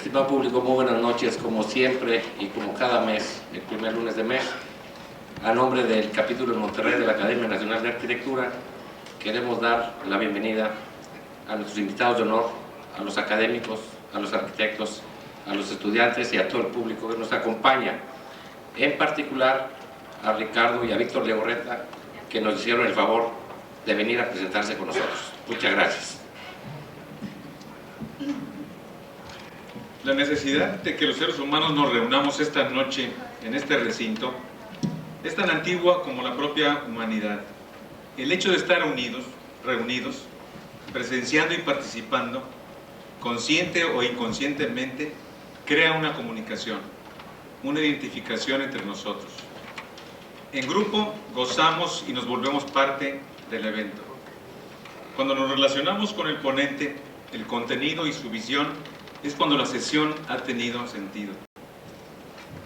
Estimado público, muy buenas noches, como siempre y como cada mes, el primer lunes de mes. A nombre del capítulo de Monterrey de la Academia Nacional de Arquitectura, queremos dar la bienvenida a nuestros invitados de honor, a los académicos, a los arquitectos, a los estudiantes y a todo el público que nos acompaña. En particular a Ricardo y a Víctor Legorreta, que nos hicieron el favor de venir a presentarse con nosotros. Muchas gracias. La necesidad de que los seres humanos nos reunamos esta noche en este recinto es tan antigua como la propia humanidad. El hecho de estar reunidos, presenciando y participando, consciente o inconscientemente, crea una comunicación, una identificación entre nosotros. En grupo gozamos y nos volvemos parte del evento. Cuando nos relacionamos con el ponente, el contenido y su visión, es cuando la sesión ha tenido sentido.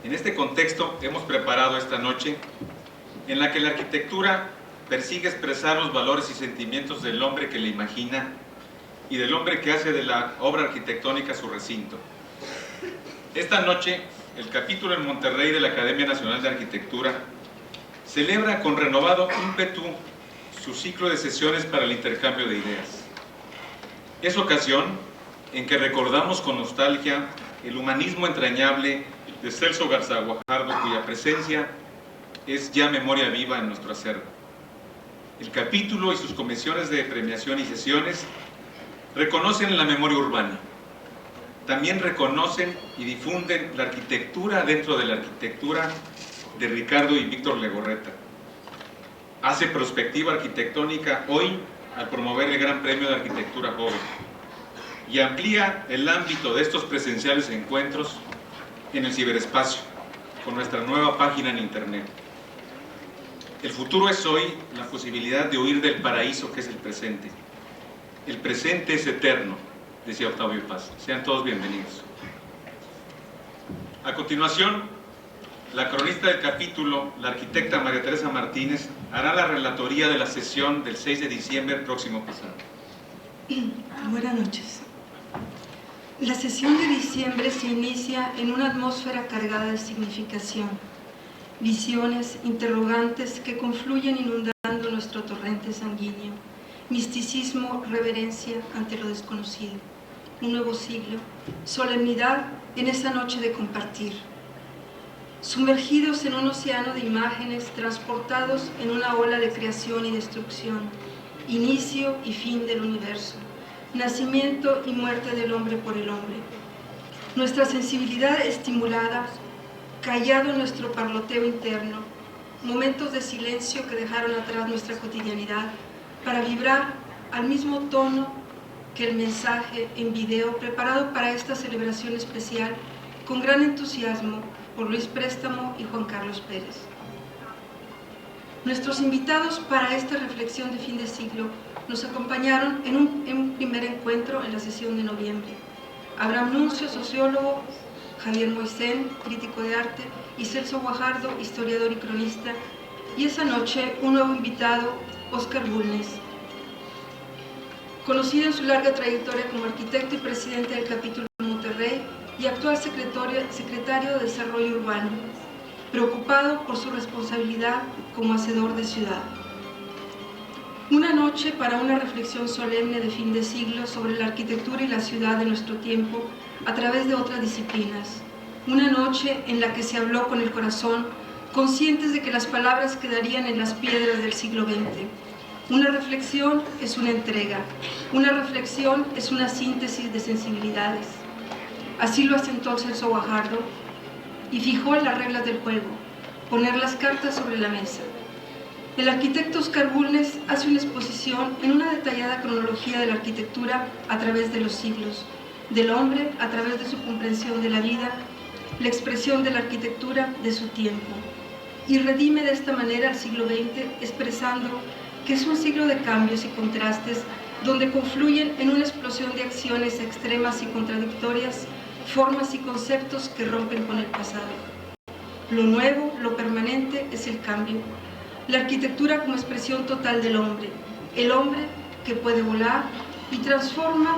En este contexto hemos preparado esta noche en la que la arquitectura persigue expresar los valores y sentimientos del hombre que la imagina y del hombre que hace de la obra arquitectónica su recinto. Esta noche, el capítulo en Monterrey de la Academia Nacional de Arquitectura celebra con renovado ímpetu su ciclo de sesiones para el intercambio de ideas. Es ocasión en que recordamos con nostalgia el humanismo entrañable de Celso Garza Guajardo, cuya presencia es ya memoria viva en nuestro acervo. El capítulo y sus comisiones de premiación y sesiones reconocen la memoria urbana. También reconocen y difunden la arquitectura dentro de la arquitectura de Ricardo y Víctor Legorreta. Hace prospectiva arquitectónica hoy al promover el Gran Premio de Arquitectura Joven y amplía el ámbito de estos presenciales encuentros en el ciberespacio con nuestra nueva página en internet. El futuro es hoy la posibilidad de huir del paraíso que es el presente. El presente es eterno, decía Octavio Paz. Sean todos bienvenidos. A continuación, la cronista del capítulo, la arquitecta María Teresa Martínez, hará la relatoría de la sesión del 6 de diciembre próximo pasado. Buenas noches. La sesión de diciembre se inicia en una atmósfera cargada de significación, visiones, interrogantes que confluyen inundando nuestro torrente sanguíneo, misticismo, reverencia ante lo desconocido, un nuevo siglo, solemnidad en esa noche de compartir. sumergidos en un océano de imágenes, transportados en una ola de creación y destrucción, inicio y fin del universo, nacimiento y muerte del hombre por el hombre. Nuestra sensibilidad estimulada, callado nuestro parloteo interno, momentos de silencio que dejaron atrás nuestra cotidianidad para vibrar al mismo tono que el mensaje en video preparado para esta celebración especial con gran entusiasmo por Luis Préstamo y Juan Carlos Pérez. Nuestros invitados para esta reflexión de fin de siglo nos acompañaron en un primer encuentro en la sesión de noviembre. Abraham Nuncio, sociólogo, Javier Moisén, crítico de arte, y Celso Guajardo, historiador y cronista, y esa noche un nuevo invitado, Óscar Bulnes, conocido en su larga trayectoria como arquitecto y presidente del capítulo de Monterrey y actual secretario de Desarrollo Urbano, preocupado por su responsabilidad como hacedor de ciudad. Una noche para una reflexión solemne de fin de siglo sobre la arquitectura y la ciudad de nuestro tiempo a través de otras disciplinas. Una noche en la que se habló con el corazón, conscientes de que las palabras quedarían en las piedras del siglo XX. Una reflexión es una entrega, una reflexión es una síntesis de sensibilidades. Así lo asentó Celso Guajardo y fijó las reglas del juego, poner las cartas sobre la mesa. El arquitecto Óscar Bulnes hace una exposición en una detallada cronología de la arquitectura a través de los siglos, del hombre a través de su comprensión de la vida, la expresión de la arquitectura de su tiempo, y redime de esta manera al siglo XX expresando que es un siglo de cambios y contrastes donde confluyen en una explosión de acciones extremas y contradictorias, formas y conceptos que rompen con el pasado. Lo nuevo, lo permanente es el cambio. La arquitectura como expresión total del hombre, el hombre que puede volar y transforma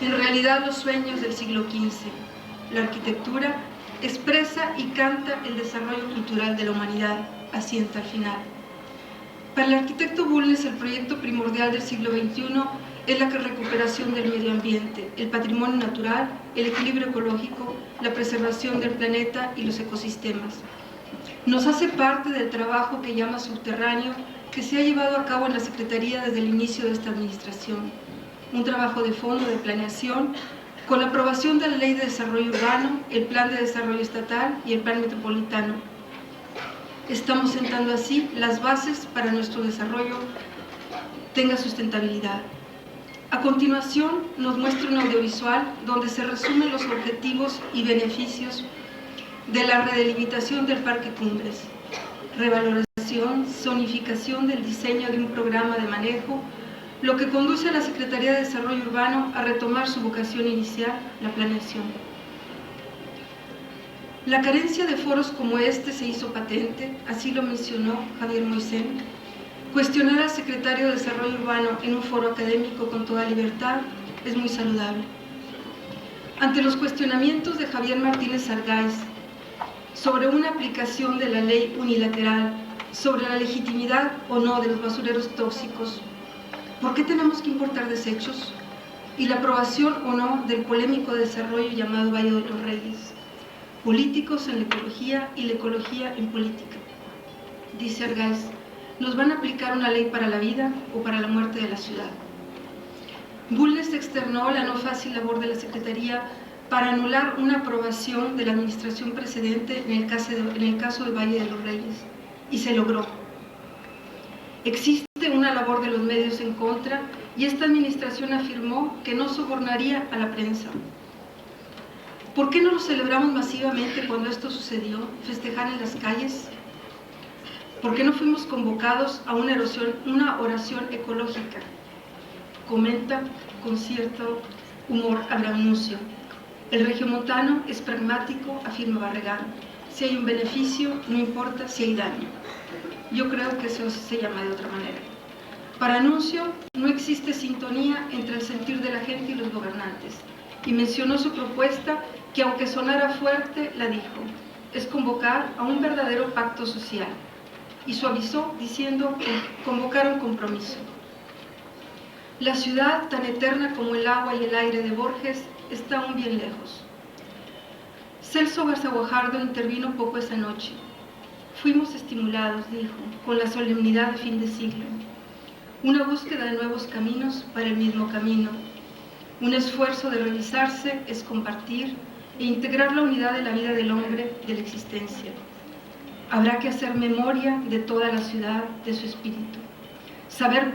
en realidad los sueños del siglo XV. La arquitectura expresa y canta el desarrollo cultural de la humanidad, asienta al final. Para el arquitecto Bulnes, el proyecto primordial del siglo XXI es la recuperación del medio ambiente, el patrimonio natural, el equilibrio ecológico, la preservación del planeta y los ecosistemas. Nos hace parte del trabajo que llama subterráneo, que se ha llevado a cabo en la Secretaría desde el inicio de esta administración. Un trabajo de fondo de planeación, con la aprobación de la Ley de Desarrollo Urbano, el Plan de Desarrollo Estatal y el Plan Metropolitano. Estamos sentando así las bases para nuestro desarrollo tenga sustentabilidad. A continuación nos muestra un audiovisual donde se resumen los objetivos y beneficios de la redelimitación del Parque Cumbres, revalorización, zonificación del diseño de un programa de manejo, lo que conduce a la Secretaría de Desarrollo Urbano a retomar su vocación inicial, la planeación. La carencia de foros como este se hizo patente, así lo mencionó Javier Moisén. Cuestionar al secretario de Desarrollo Urbano en un foro académico con toda libertad es muy saludable. Ante los cuestionamientos de Javier Martínez Argáiz sobre una aplicación de la ley unilateral, sobre la legitimidad o no de los basureros tóxicos, ¿por qué tenemos que importar desechos? Y la aprobación o no del polémico desarrollo llamado Valle de los Reyes. Políticos en la ecología y la ecología en política. Dice Argáiz, ¿nos van a aplicar una ley para la vida o para la muerte de la ciudad? Bulnes externó la no fácil labor de la Secretaría para anular una aprobación de la administración precedente en el caso de Valle de los Reyes, y se logró. Existe una labor de los medios en contra y esta administración afirmó que no sobornaría a la prensa. ¿Por qué no lo celebramos masivamente cuando esto sucedió? ¿Festejar en las calles? ¿Por qué no fuimos convocados a una oración ecológica? Comenta con cierto humor Abraham Nuncio. El regiomontano es pragmático, afirma Barragán. Si hay un beneficio, no importa si hay daño. Yo creo que eso se llama de otra manera. Para Nuncio, no existe sintonía entre el sentir de la gente y los gobernantes. Y mencionó su propuesta que, aunque sonara fuerte, la dijo, es convocar a un verdadero pacto social. Y suavizó diciendo que convocar un compromiso. La ciudad, tan eterna como el agua y el aire de Borges, está aún bien lejos. Celso Garza Guajardo intervino poco esa noche. Fuimos estimulados, dijo, con la solemnidad de fin de siglo. Una búsqueda de nuevos caminos para el mismo camino. Un esfuerzo de realizarse es compartir e integrar la unidad de la vida del hombre, de la existencia. Habrá que hacer memoria de toda la ciudad, de su espíritu. Saber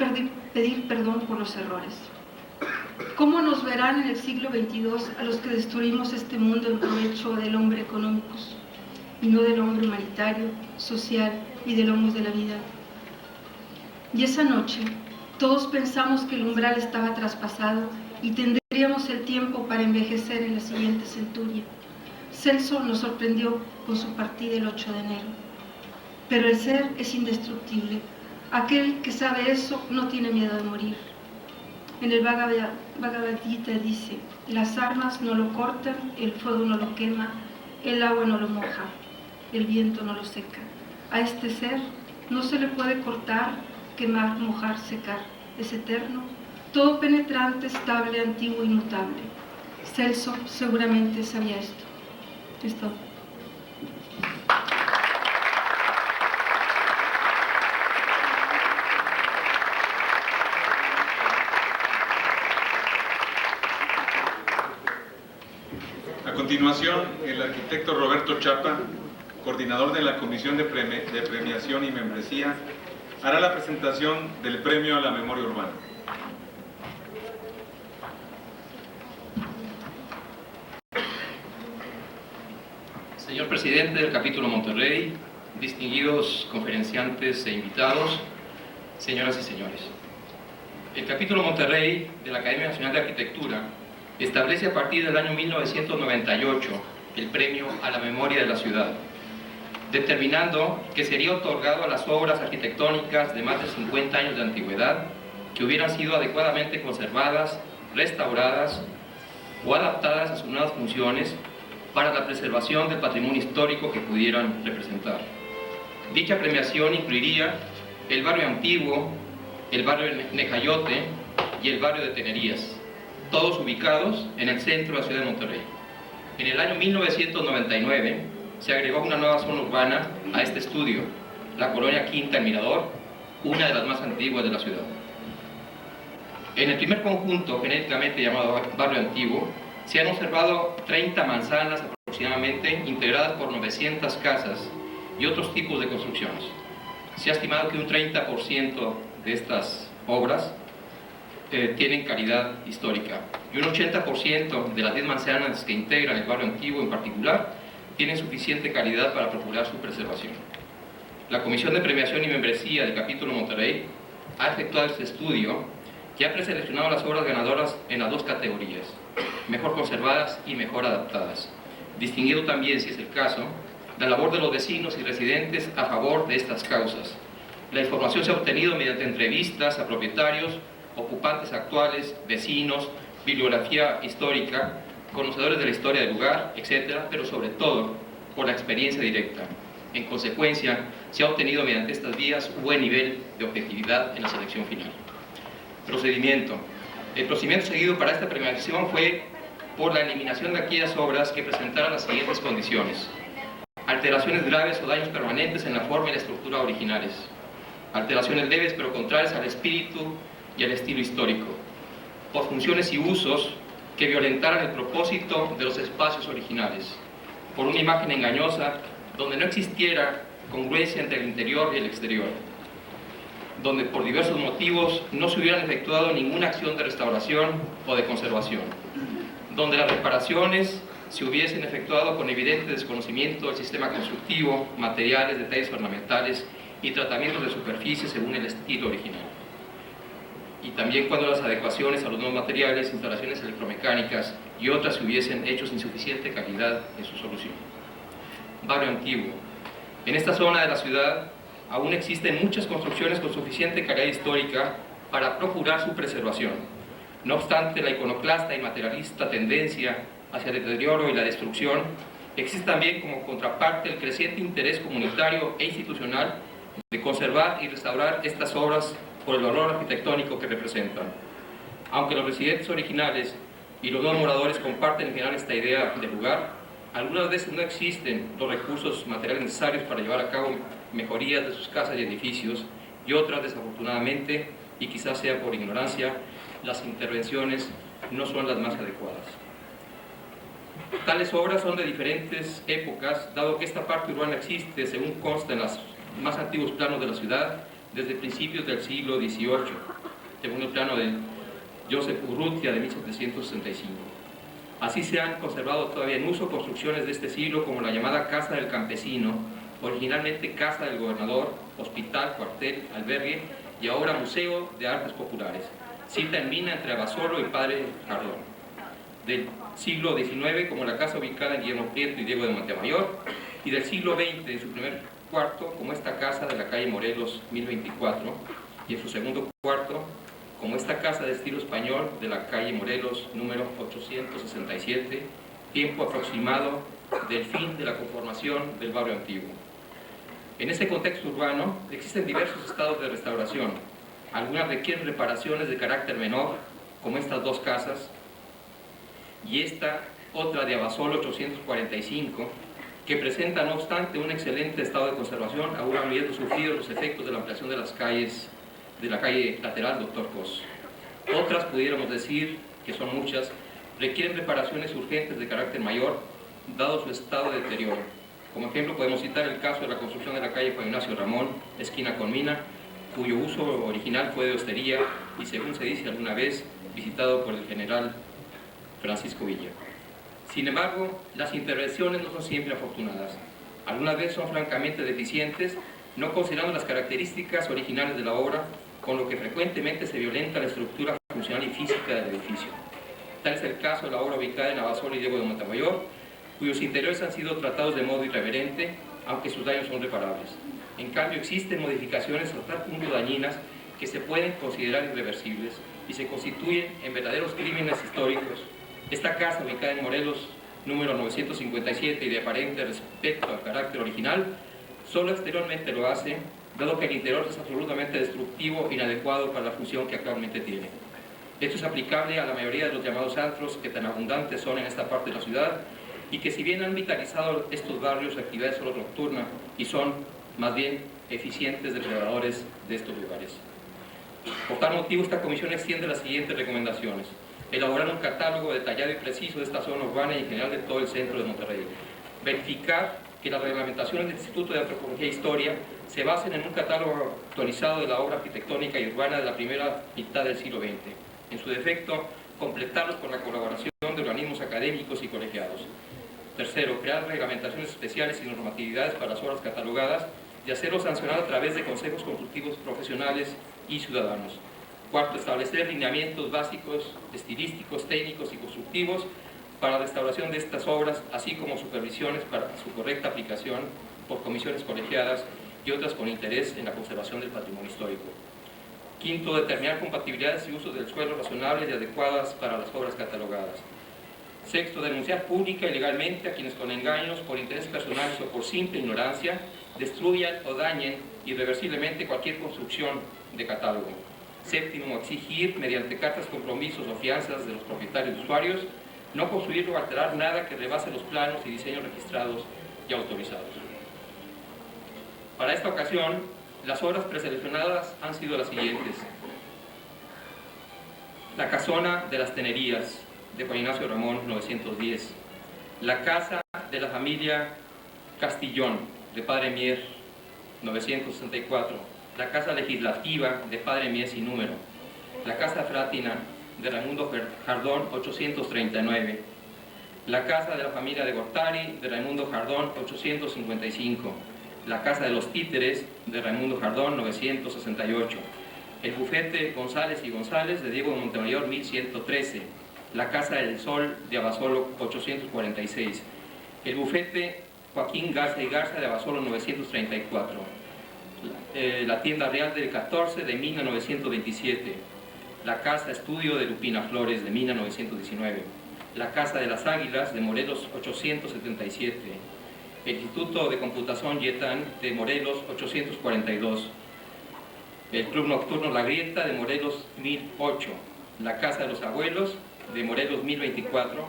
pedir perdón por los errores. ¿Cómo nos verán en el siglo XXII a los que destruimos este mundo en provecho del hombre económico y no del hombre humanitario, social y del homo de la vida? Y esa noche todos pensamos que el umbral estaba traspasado y tendríamos el tiempo para envejecer en la siguiente centuria. Celso nos sorprendió con su partida el 8 de enero. Pero el ser es indestructible. Aquel que sabe eso no tiene miedo de morir. En el Bhagavad Gita dice, las armas no lo cortan, el fuego no lo quema, el agua no lo moja, el viento no lo seca. A este ser no se le puede cortar, quemar, mojar, secar. Es eterno, todo penetrante, estable, antiguo, inmutable. Celso seguramente sabía esto. Es todo. A continuación, el arquitecto Roberto Chapa, coordinador de la Comisión de Premiación y Membresía, hará la presentación del Premio a la Memoria Urbana. Señor presidente del Capítulo Monterrey, distinguidos conferenciantes e invitados, señoras y señores. El Capítulo Monterrey de la Academia Nacional de Arquitectura establece a partir del año 1998 el Premio a la Memoria de la Ciudad, determinando que sería otorgado a las obras arquitectónicas de más de 50 años de antigüedad que hubieran sido adecuadamente conservadas, restauradas o adaptadas a sus nuevas funciones para la preservación del patrimonio histórico que pudieran representar. Dicha premiación incluiría el barrio Antiguo, el barrio Nejayote y el barrio de Tenerías, todos ubicados en el centro de la ciudad de Monterrey. En el año 1999 se agregó una nueva zona urbana a este estudio, la colonia Quinta El Mirador, una de las más antiguas de la ciudad. En el primer conjunto, genéricamente llamado barrio Antiguo, se han observado 30 manzanas aproximadamente, integradas por 900 casas y otros tipos de construcciones. Se ha estimado que un 30% de estas obras tienen calidad histórica y un 80% de las 10 manzanas que integran el barrio Antiguo en particular tienen suficiente calidad para procurar su preservación. La Comisión de Premiación y Membresía del Capítulo Monterrey ha efectuado este estudio que ha preseleccionado las obras ganadoras en las dos categorías, mejor conservadas y mejor adaptadas, distinguiendo también, si es el caso, la labor de los vecinos y residentes a favor de estas causas. La información se ha obtenido mediante entrevistas a propietarios, ocupantes actuales, vecinos, bibliografía histórica, conocedores de la historia del lugar, etc., pero sobre todo por la experiencia directa. En consecuencia, se ha obtenido mediante estas vías un buen nivel de objetividad en la selección final. Procedimiento. El procedimiento seguido para esta premiación fue por la eliminación de aquellas obras que presentaran las siguientes condiciones: alteraciones graves o daños permanentes en la forma y la estructura originales, alteraciones leves pero contrarias al espíritu y al estilo histórico, por funciones y usos que violentaran el propósito de los espacios originales, por una imagen engañosa donde no existiera congruencia entre el interior y el exterior, donde por diversos motivos no se hubieran efectuado ninguna acción de restauración o de conservación, donde las reparaciones se hubiesen efectuado con evidente desconocimiento del sistema constructivo, materiales, detalles ornamentales y tratamientos de superficie según el estilo original. Y también cuando las adecuaciones a los nuevos materiales, instalaciones electromecánicas y otras se hubiesen hecho sin suficiente calidad en su solución. Barrio Antiguo. En esta zona de la ciudad aún existen muchas construcciones con suficiente calidad histórica para procurar su preservación. No obstante, la iconoclasta y materialista tendencia hacia el deterioro y la destrucción, existe también como contraparte el creciente interés comunitario e institucional de conservar y restaurar estas obras por el valor arquitectónico que representan. Aunque los residentes originales y los nuevos moradores comparten en general esta idea del lugar, Algunas veces no existen los recursos materiales necesarios para llevar a cabo mejorías de sus casas y edificios, y otras, desafortunadamente, y quizás sea por ignorancia, las intervenciones no son las más adecuadas. Tales obras son de diferentes épocas, dado que esta parte urbana existe, según consta en los más antiguos planos de la ciudad, desde principios del siglo XVIII, según el plano de Joseph Urrutia de 1765. Así se han conservado todavía en uso construcciones de este siglo, como la llamada Casa del Campesino, originalmente Casa del Gobernador, hospital, cuartel, albergue y ahora Museo de Artes Populares, cita en mina entre Abasolo y Padre Jardón. Del siglo XIX, como la casa ubicada en Guillermo Prieto y Diego de Montemayor, y del siglo XX, en su primer cuarto, como esta casa de la calle Morelos 1024, y en su segundo cuarto, como esta casa de estilo español de la calle Morelos número 867, tiempo aproximado del fin de la conformación del barrio antiguo. En este contexto urbano existen diversos estados de restauración. Algunas requieren reparaciones de carácter menor, como estas dos casas, y esta otra de Abasolo 845, que presenta no obstante un excelente estado de conservación, aún habiendo sufrido los efectos de la ampliación de las calles de la calle lateral Dr. Cos. Otras, pudiéramos decir, que son muchas, requieren reparaciones urgentes de carácter mayor, dado su estado de deterioro. Como ejemplo podemos citar el caso de la construcción de la calle Juan Ignacio Ramón, esquina con mina, cuyo uso original fue de hostería y, según se dice alguna vez, visitado por el general Francisco Villa. Sin embargo, las intervenciones no son siempre afortunadas. Algunas veces son francamente deficientes, no considerando las características originales de la obra, con lo que frecuentemente se violenta la estructura funcional y física del edificio. Tal es el caso de la obra ubicada en Abasolo y Diego de Montemayor, cuyos interiores han sido tratados de modo irreverente, aunque sus daños son reparables. En cambio, existen modificaciones hasta tal punto dañinas que se pueden considerar irreversibles y se constituyen en verdaderos crímenes históricos. Esta casa, ubicada en Morelos número 957 y de aparente respeto al carácter original, solo exteriormente lo hace, dado que el interior es absolutamente destructivo e inadecuado para la función que actualmente tiene. Esto es aplicable a la mayoría de los llamados antros que tan abundantes son en esta parte de la ciudad y que, si bien han vitalizado estos barrios, actividades solo nocturnas y son más bien eficientes depredadores de estos lugares. Por tal motivo, esta comisión extiende las siguientes recomendaciones: elaborar un catálogo detallado y preciso de esta zona urbana y en general de todo el centro de Monterrey; verificar que las reglamentaciones del Instituto de Antropología e Historia se basen en un catálogo actualizado de la obra arquitectónica y urbana de la primera mitad del siglo XX; en su defecto, completarlos con la colaboración de organismos académicos y colegiados. Tercero, crear reglamentaciones especiales y normatividades para las obras catalogadas y hacerlo sancionar a través de consejos consultivos profesionales y ciudadanos. Cuarto, establecer lineamientos básicos, estilísticos, técnicos y constructivos para la restauración de estas obras, así como supervisiones para su correcta aplicación por comisiones colegiadas y otras con interés en la conservación del patrimonio histórico. Quinto, determinar compatibilidades y usos del suelo razonables y adecuadas para las obras catalogadas. Sexto, denunciar pública y legalmente a quienes con engaños, por intereses personales o por simple ignorancia, destruyan o dañen irreversiblemente cualquier construcción de catálogo. Séptimo, exigir mediante cartas, compromisos o fianzas de los propietarios y usuarios no construir o alterar nada que rebase los planos y diseños registrados y autorizados. Para esta ocasión, las obras preseleccionadas han sido las siguientes: la casona de las Tenerías, de Juan Ignacio Ramón, 910; la casa de la familia Castillón, de Padre Mier, 964; la casa legislativa, de Padre Mier sin número; la casa Frátina, de Raimundo Jardón, 839; la casa de la familia de Gortari, de Raimundo Jardón, 855; la casa de los Títeres, de Raimundo Jardón, 968; el bufete González y González, de Diego de Montemayor, 1113; la casa del Sol, de Abasolo, 846; el bufete Joaquín Garza y Garza, de Abasolo, 934; la tienda real del 14, de Mina, 927; la casa estudio de Lupina Flores, de Mina, 919; la casa de las Águilas, de Morelos, 877; el Instituto de Computación Yetán, de Morelos, 842; el Club Nocturno La Grieta, de Morelos, 1008; la casa de los Abuelos, de Morelos, 1024;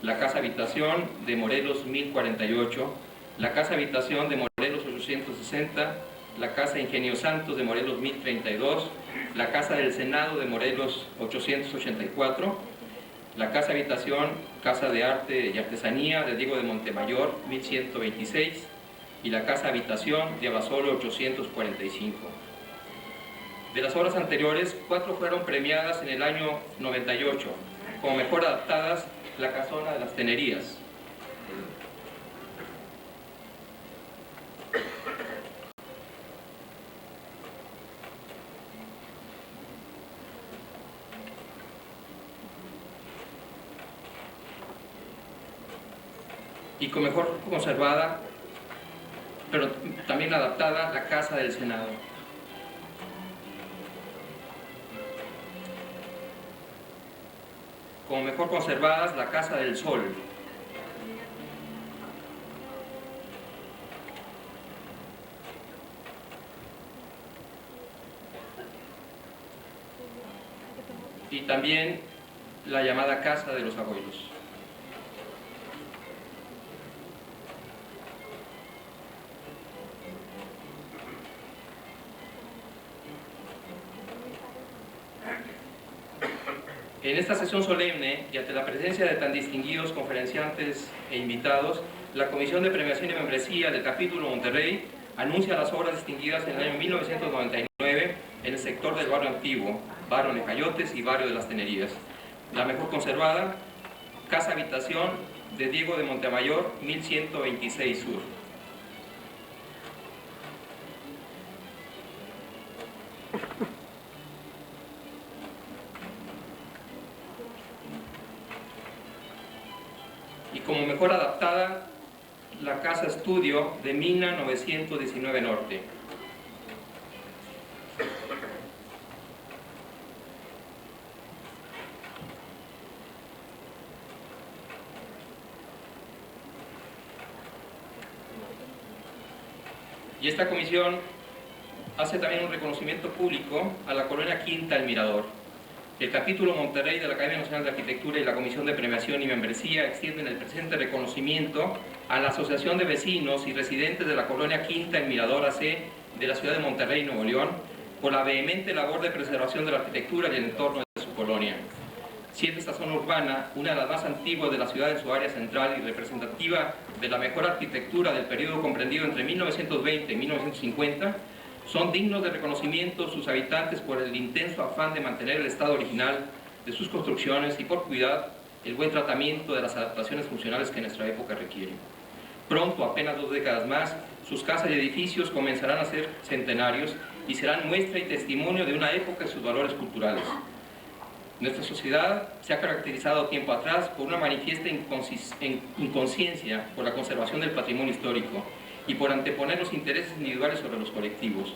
la Casa Habitación de Morelos 1048, la Casa Habitación de Morelos 860, la Casa Ingenio Santos de Morelos 1032, la Casa del Senado de Morelos 884, la Casa Habitación, Casa de Arte y Artesanía de Diego de Montemayor 1126 y la Casa Habitación de Abasolo 845. De las obras anteriores, 4 fueron premiadas en el año 98, como mejor adaptadas la Casona de las Tenerías. Y con mejor conservada, pero también adaptada, la Casa del Senado. Como mejor conservadas, la Casa del Sol. Y también la llamada Casa de los Abuelos. En esta sesión solemne y ante la presencia de tan distinguidos conferenciantes e invitados, la Comisión de Premiación y Membresía del Capítulo Monterrey anuncia las obras distinguidas en el año 1999 en el sector del Barrio Antiguo, Barrio Necayotes y Barrio de las Tenerías. La mejor conservada, Casa Habitación de Diego de Montemayor 1126 Sur. Y como mejor adaptada, la Casa Estudio de Mina 919 Norte. Y esta comisión hace también un reconocimiento público a la colonia Quinta El Mirador. El capítulo Monterrey de la Academia Nacional de Arquitectura y la Comisión de Premiación y Membresía extienden el presente reconocimiento a la Asociación de Vecinos y Residentes de la colonia Quinta El Mirador AC de la ciudad de Monterrey, Nuevo León, por la vehemente labor de preservación de la arquitectura y el entorno de su colonia. Siendo esta zona urbana una de las más antiguas de la ciudad en su área central y representativa de la mejor arquitectura del periodo comprendido entre 1920 y 1950, son dignos de reconocimiento sus habitantes por el intenso afán de mantener el estado original de sus construcciones y por cuidar el buen tratamiento de las adaptaciones funcionales que nuestra época requiere. Pronto, apenas 2 décadas más, sus casas y edificios comenzarán a ser centenarios y serán muestra y testimonio de una época y sus valores culturales. Nuestra sociedad se ha caracterizado tiempo atrás por una manifiesta inconsciencia por la conservación del patrimonio histórico y por anteponer los intereses individuales sobre los colectivos.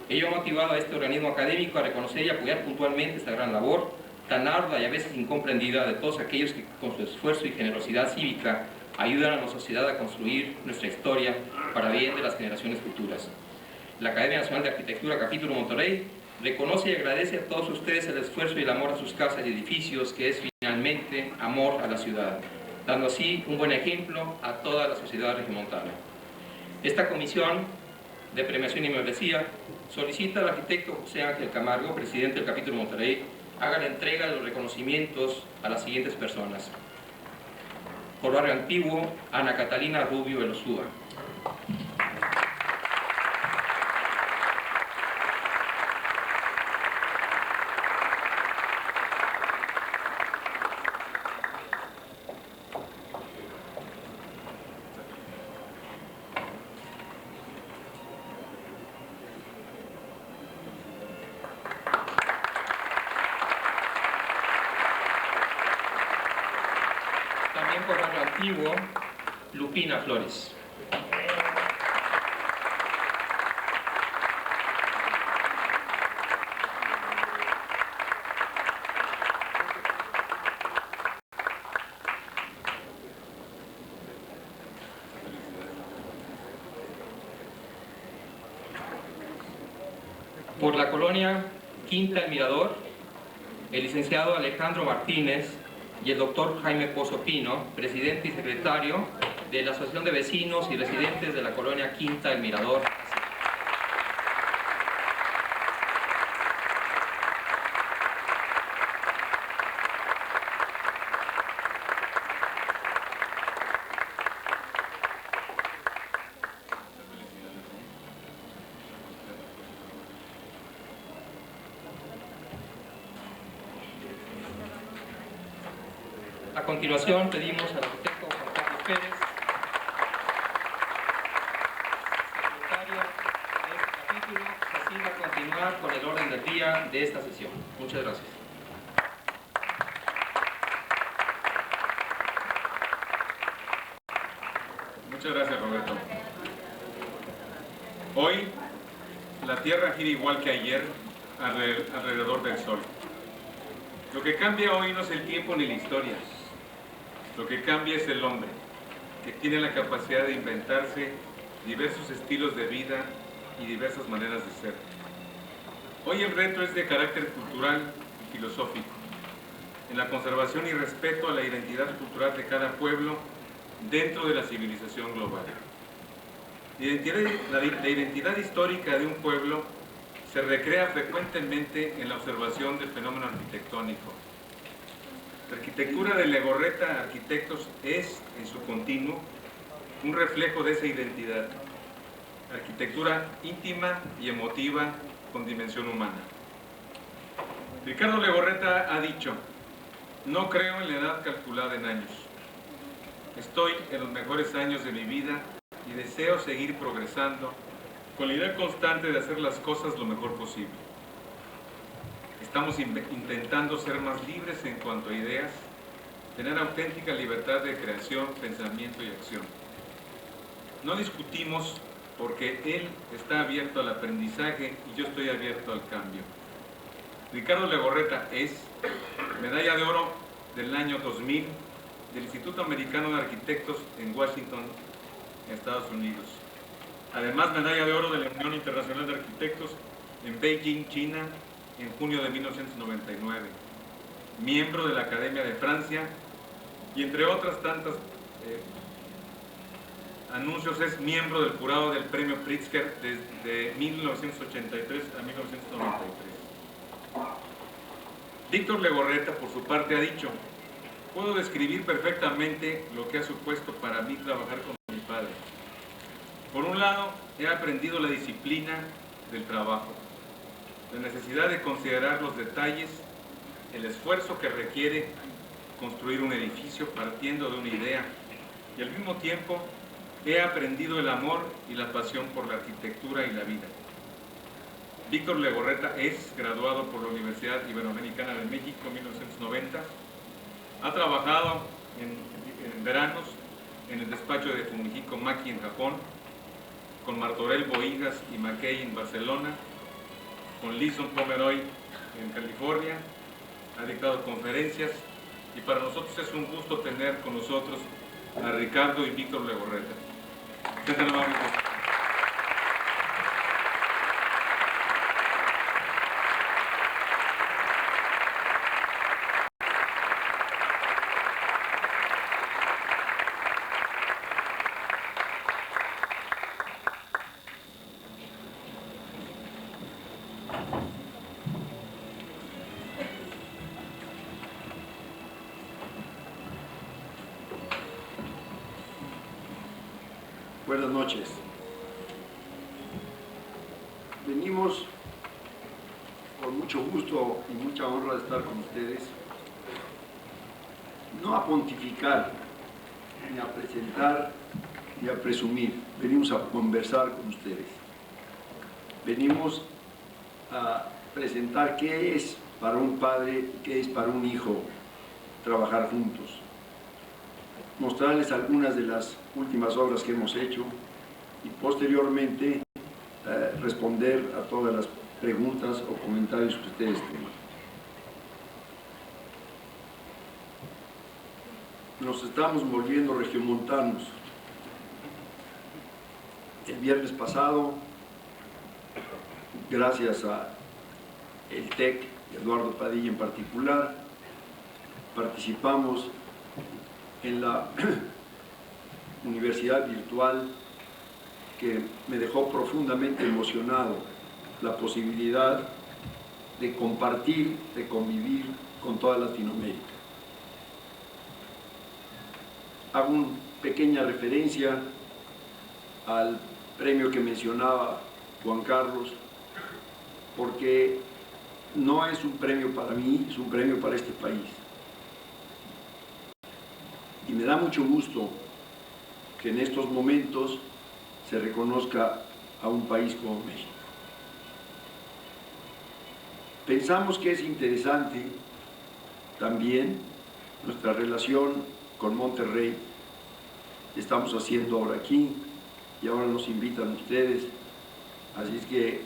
Ello ha motivado a este organismo académico a reconocer y apoyar puntualmente esta gran labor, tan ardua y a veces incomprendida de todos aquellos que con su esfuerzo y generosidad cívica ayudan a la sociedad a construir nuestra historia para bien de las generaciones futuras. La Academia Nacional de Arquitectura Capítulo Monterrey reconoce y agradece a todos ustedes el esfuerzo y el amor a sus casas y edificios, que es finalmente amor a la ciudad, dando así un buen ejemplo a toda la sociedad regiomontana. Esta comisión de premiación y membresía solicita al arquitecto José Ángel Camargo, presidente del Capítulo Monterrey, haga la entrega de los reconocimientos a las siguientes personas. Por Barrio Antiguo, Ana Catalina Rubio Elosúa. También por Barrio Antiguo, Lupina Flores. Por la colonia Quinta El Mirador, el licenciado Alejandro Martínez, y el doctor Jaime Pozo Pino, presidente y secretario de la Asociación de Vecinos y Residentes de la Colonia Quinta El Mirador. A continuación pedimos al arquitecto Juan Carlos Pérez, secretario de este capítulo, que así va a continuar con el orden del día de esta sesión. Muchas gracias. Muchas gracias, Roberto. Hoy la Tierra gira igual que ayer alrededor del Sol. Lo que cambia hoy no es el tiempo ni la historia. Lo que cambia es el hombre, que tiene la capacidad de inventarse diversos estilos de vida y diversas maneras de ser. Hoy el reto es de carácter cultural y filosófico, en la conservación y respeto a la identidad cultural de cada pueblo dentro de la civilización global. La identidad histórica de un pueblo se recrea frecuentemente en la observación del fenómeno arquitectónico. La arquitectura de Legorreta Arquitectos es, en su continuo, un reflejo de esa identidad. Arquitectura íntima y emotiva con dimensión humana. Ricardo Legorreta ha dicho: no creo en la edad calculada en años. Estoy en los mejores años de mi vida y deseo seguir progresando con la idea constante de hacer las cosas lo mejor posible. Estamos intentando ser más libres en cuanto a ideas, tener auténtica libertad de creación, pensamiento y acción. No discutimos porque él está abierto al aprendizaje y yo estoy abierto al cambio. Ricardo Legorreta es medalla de oro del año 2000 del Instituto Americano de Arquitectos en Washington, Estados Unidos. Además, medalla de oro de la Unión Internacional de Arquitectos en Beijing, China, en junio de 1999. Miembro de la Academia de Francia y, entre otras tantas anuncios, es miembro del jurado del Premio Pritzker desde 1983 a 1993. Víctor Legorreta, por su parte, ha dicho: puedo describir perfectamente lo que ha supuesto para mí trabajar con mi padre. Por un lado, he aprendido la disciplina del trabajo, la necesidad de considerar los detalles, el esfuerzo que requiere construir un edificio partiendo de una idea, y al mismo tiempo he aprendido el amor y la pasión por la arquitectura y la vida. Víctor Legorreta es graduado por la Universidad Iberoamericana de México en 1990. Ha trabajado en veranos en el despacho de Fumihiko Maki en Japón, con Martorell Bohigas y Mackey en Barcelona, con Leeson Pomeroy en California. Ha dictado conferencias y para nosotros es un gusto tener con nosotros a Ricardo y Víctor Legorreta. Buenas noches. Venimos con mucho gusto y mucha honra de estar con ustedes, no a pontificar, ni a presentar, ni a presumir. Venimos a conversar con ustedes. Venimos a presentar qué es para un padre, qué es para un hijo trabajar juntos. Mostrarles algunas de las últimas obras que hemos hecho y posteriormente responder a todas las preguntas o comentarios que ustedes tengan. Nos estamos volviendo regiomontanos. El viernes pasado, gracias a el TEC, Eduardo Padilla en particular, participamos en la universidad virtual que me dejó profundamente emocionado, la posibilidad de compartir, de convivir con toda Latinoamérica. Hago una pequeña referencia al premio que mencionaba Juan Carlos, porque no es un premio para mí, es un premio para este país. Y me da mucho gusto que en estos momentos se reconozca a un país como México. Pensamos que es interesante también nuestra relación con Monterrey. Estamos haciendo ahora aquí y ahora nos invitan ustedes, así es que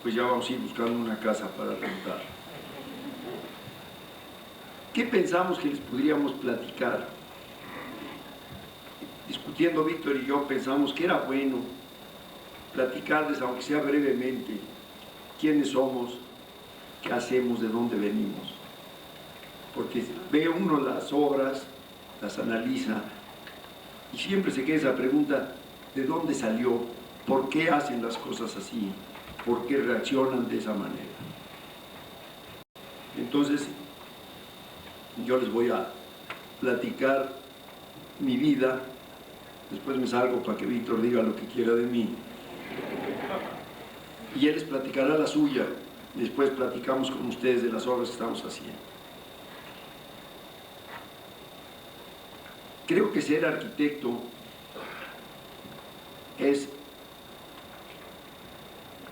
pues ya vamos a ir buscando una casa para rentar. ¿Qué pensamos que les podríamos platicar? Discutiendo Víctor y yo, pensamos que era bueno platicarles, aunque sea brevemente, quiénes somos, qué hacemos, de dónde venimos. Porque ve uno las obras, las analiza, y siempre se queda esa pregunta, ¿de dónde salió? ¿Por qué hacen las cosas así? ¿Por qué reaccionan de esa manera? Entonces, yo les voy a platicar mi vida, después me salgo para que Víctor diga lo que quiera de mí. Y él les platicará la suya, después platicamos con ustedes de las obras que estamos haciendo. Creo que ser arquitecto es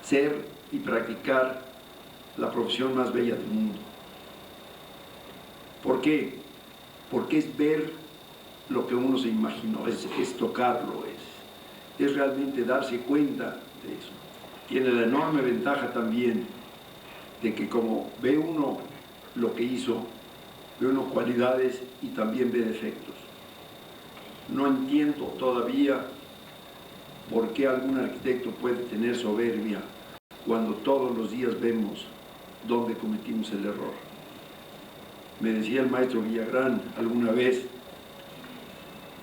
ser y practicar la profesión más bella del mundo. ¿Por qué? Porque es ver lo que uno se imaginó, es tocarlo, es realmente darse cuenta de eso. Tiene la enorme ventaja también de que como ve uno lo que hizo, ve uno cualidades y también ve defectos. No entiendo todavía por qué algún arquitecto puede tener soberbia cuando todos los días vemos dónde cometimos el error. Me decía el maestro Villagrán alguna vez,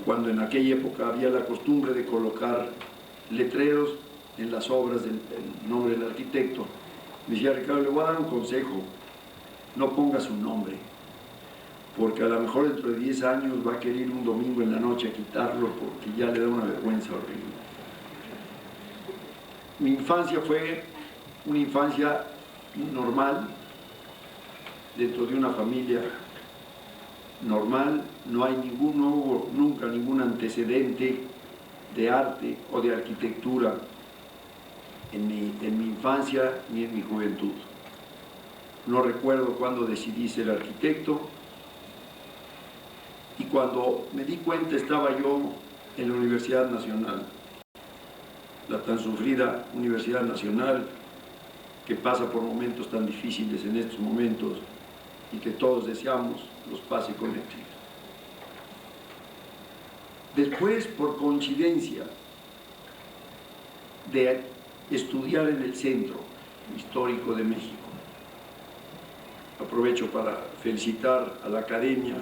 cuando en aquella época había la costumbre de colocar letreros en las obras del nombre del arquitecto, me decía: Ricardo, le voy a dar un consejo, no ponga su nombre, porque a lo mejor dentro de 10 años va a querer ir un domingo en la noche a quitarlo porque ya le da una vergüenza horrible. Mi infancia fue una infancia normal, dentro de una familia normal, no hubo nunca ningún antecedente de arte o de arquitectura en mi infancia ni en mi juventud. No recuerdo cuándo decidí ser arquitecto, y cuando me di cuenta estaba yo en la Universidad Nacional, la tan sufrida Universidad Nacional, que pasa por momentos tan difíciles en estos momentos y que todos deseamos los pase con éxito. Después, por coincidencia de estudiar en el Centro Histórico de México, aprovecho para felicitar a la Academia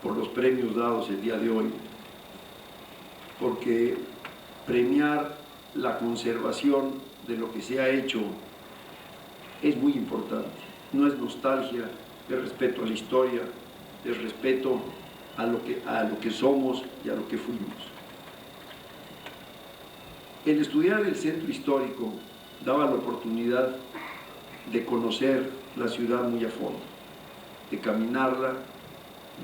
por los premios dados el día de hoy, porque premiar la conservación de lo que se ha hecho es muy importante. No es nostalgia, es respeto a la historia, es respeto a lo que somos y a lo que fuimos. El estudiar el centro histórico daba la oportunidad de conocer la ciudad muy a fondo, de caminarla,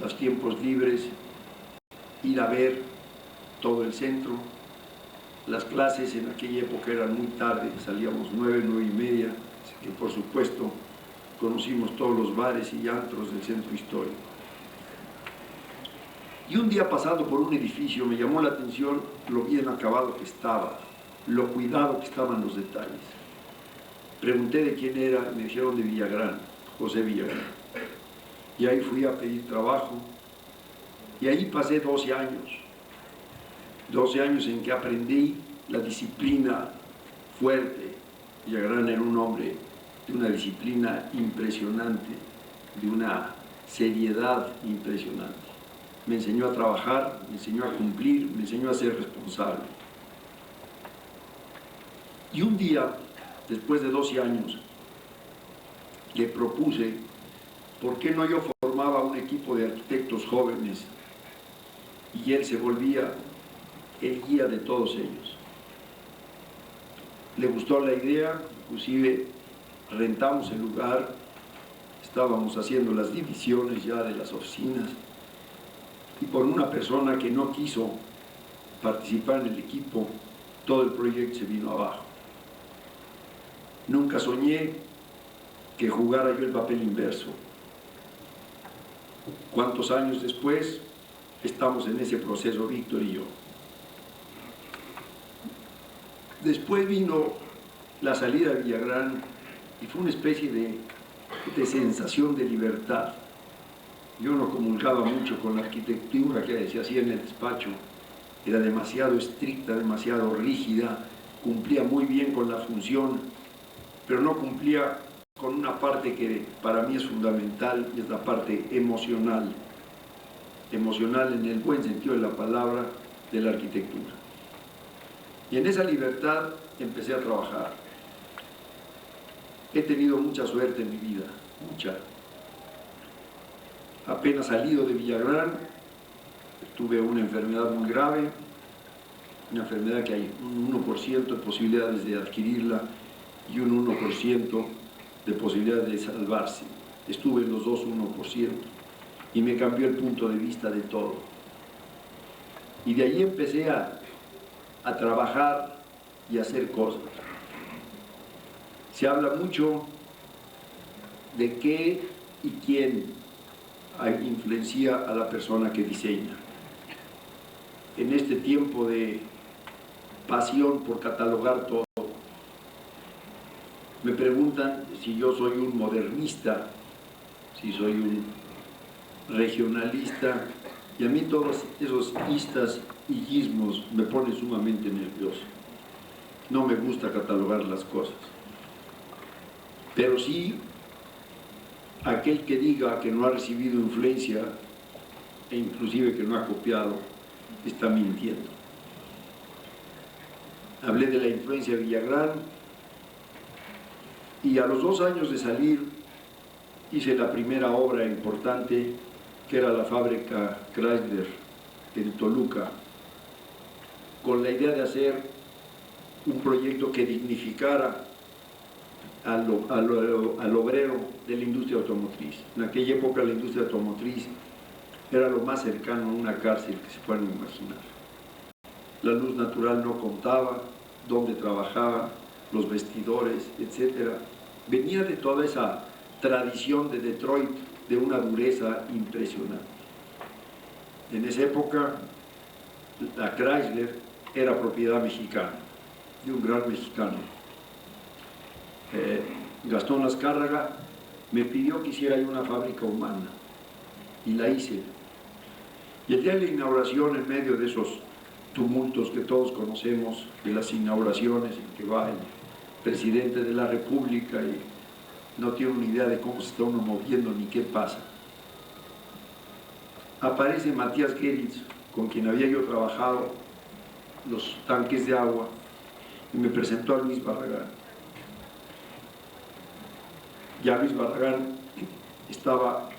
los tiempos libres, ir a ver todo el centro. Las clases en aquella época eran muy tarde, salíamos 9, 9 y media, así que por supuesto conocimos todos los bares y antros del centro histórico. Y un día pasando por un edificio me llamó la atención lo bien acabado que estaba, lo cuidado que estaban los detalles. Pregunté de quién era y me dijeron de Villagrán, José Villagrán. Y ahí fui a pedir trabajo y ahí pasé 12 años. 12 años en que aprendí la disciplina fuerte. Villagrán era un hombre de una disciplina impresionante, de una seriedad impresionante. Me enseñó a trabajar, me enseñó a cumplir, me enseñó a ser responsable. Y un día, después de 12 años, le propuse, ¿por qué no yo formaba un equipo de arquitectos jóvenes y él se volvía el guía de todos ellos? Le gustó la idea, inclusive rentamos el lugar, estábamos haciendo las divisiones ya de las oficinas y por una persona que no quiso participar en el equipo, todo el proyecto se vino abajo. Nunca soñé que jugara yo el papel inverso. ¿Cuántos años después estamos en ese proceso, Víctor y yo? Después vino la salida de Villagrán y fue una especie de sensación de libertad. Yo no comulgaba mucho con la arquitectura que se hacía en el despacho. Era demasiado estricta, demasiado rígida, cumplía muy bien con la función, pero no cumplía con una parte que para mí es fundamental, y es la parte emocional. Emocional en el buen sentido de la palabra de la arquitectura. Y en esa libertad empecé a trabajar. He tenido mucha suerte en mi vida, mucha. Apenas salido de Villagrán, tuve una enfermedad muy grave, una enfermedad que hay un 1% de posibilidades de adquirirla y un 1% de posibilidades de salvarse. Estuve en los dos 1% y me cambió el punto de vista de todo. Y de allí empecé a trabajar y a hacer cosas. Se habla mucho de qué y quién influencia a la persona que diseña. En este tiempo de pasión por catalogar todo, me preguntan si yo soy un modernista, si soy un regionalista, y a mí todos esos istas y ismos me ponen sumamente nervioso. No me gusta catalogar las cosas. Pero sí, aquel que diga que no ha recibido influencia e inclusive que no ha copiado, está mintiendo. Hablé de la influencia de Villagrán y a los 2 años de salir hice la primera obra importante, que era la fábrica Chrysler en Toluca, con la idea de hacer un proyecto que dignificara al obrero de la industria automotriz. En aquella época la industria automotriz era lo más cercano a una cárcel que se puedan imaginar. La luz natural no contaba, dónde trabajaba, los vestidores, etc. Venía de toda esa tradición de Detroit, de una dureza impresionante. En esa época la Chrysler era propiedad mexicana, de un gran mexicano. Gastón Azcárraga me pidió que hiciera yo una fábrica humana y la hice. Y el día de la inauguración, en medio de esos tumultos que todos conocemos, de las inauguraciones en que va el presidente de la República y no tiene una idea de cómo se está uno moviendo ni qué pasa, aparece Matías Geritz, con quien había yo trabajado los tanques de agua, y me presentó a Luis Barragán. Ya Luis Barragán estaba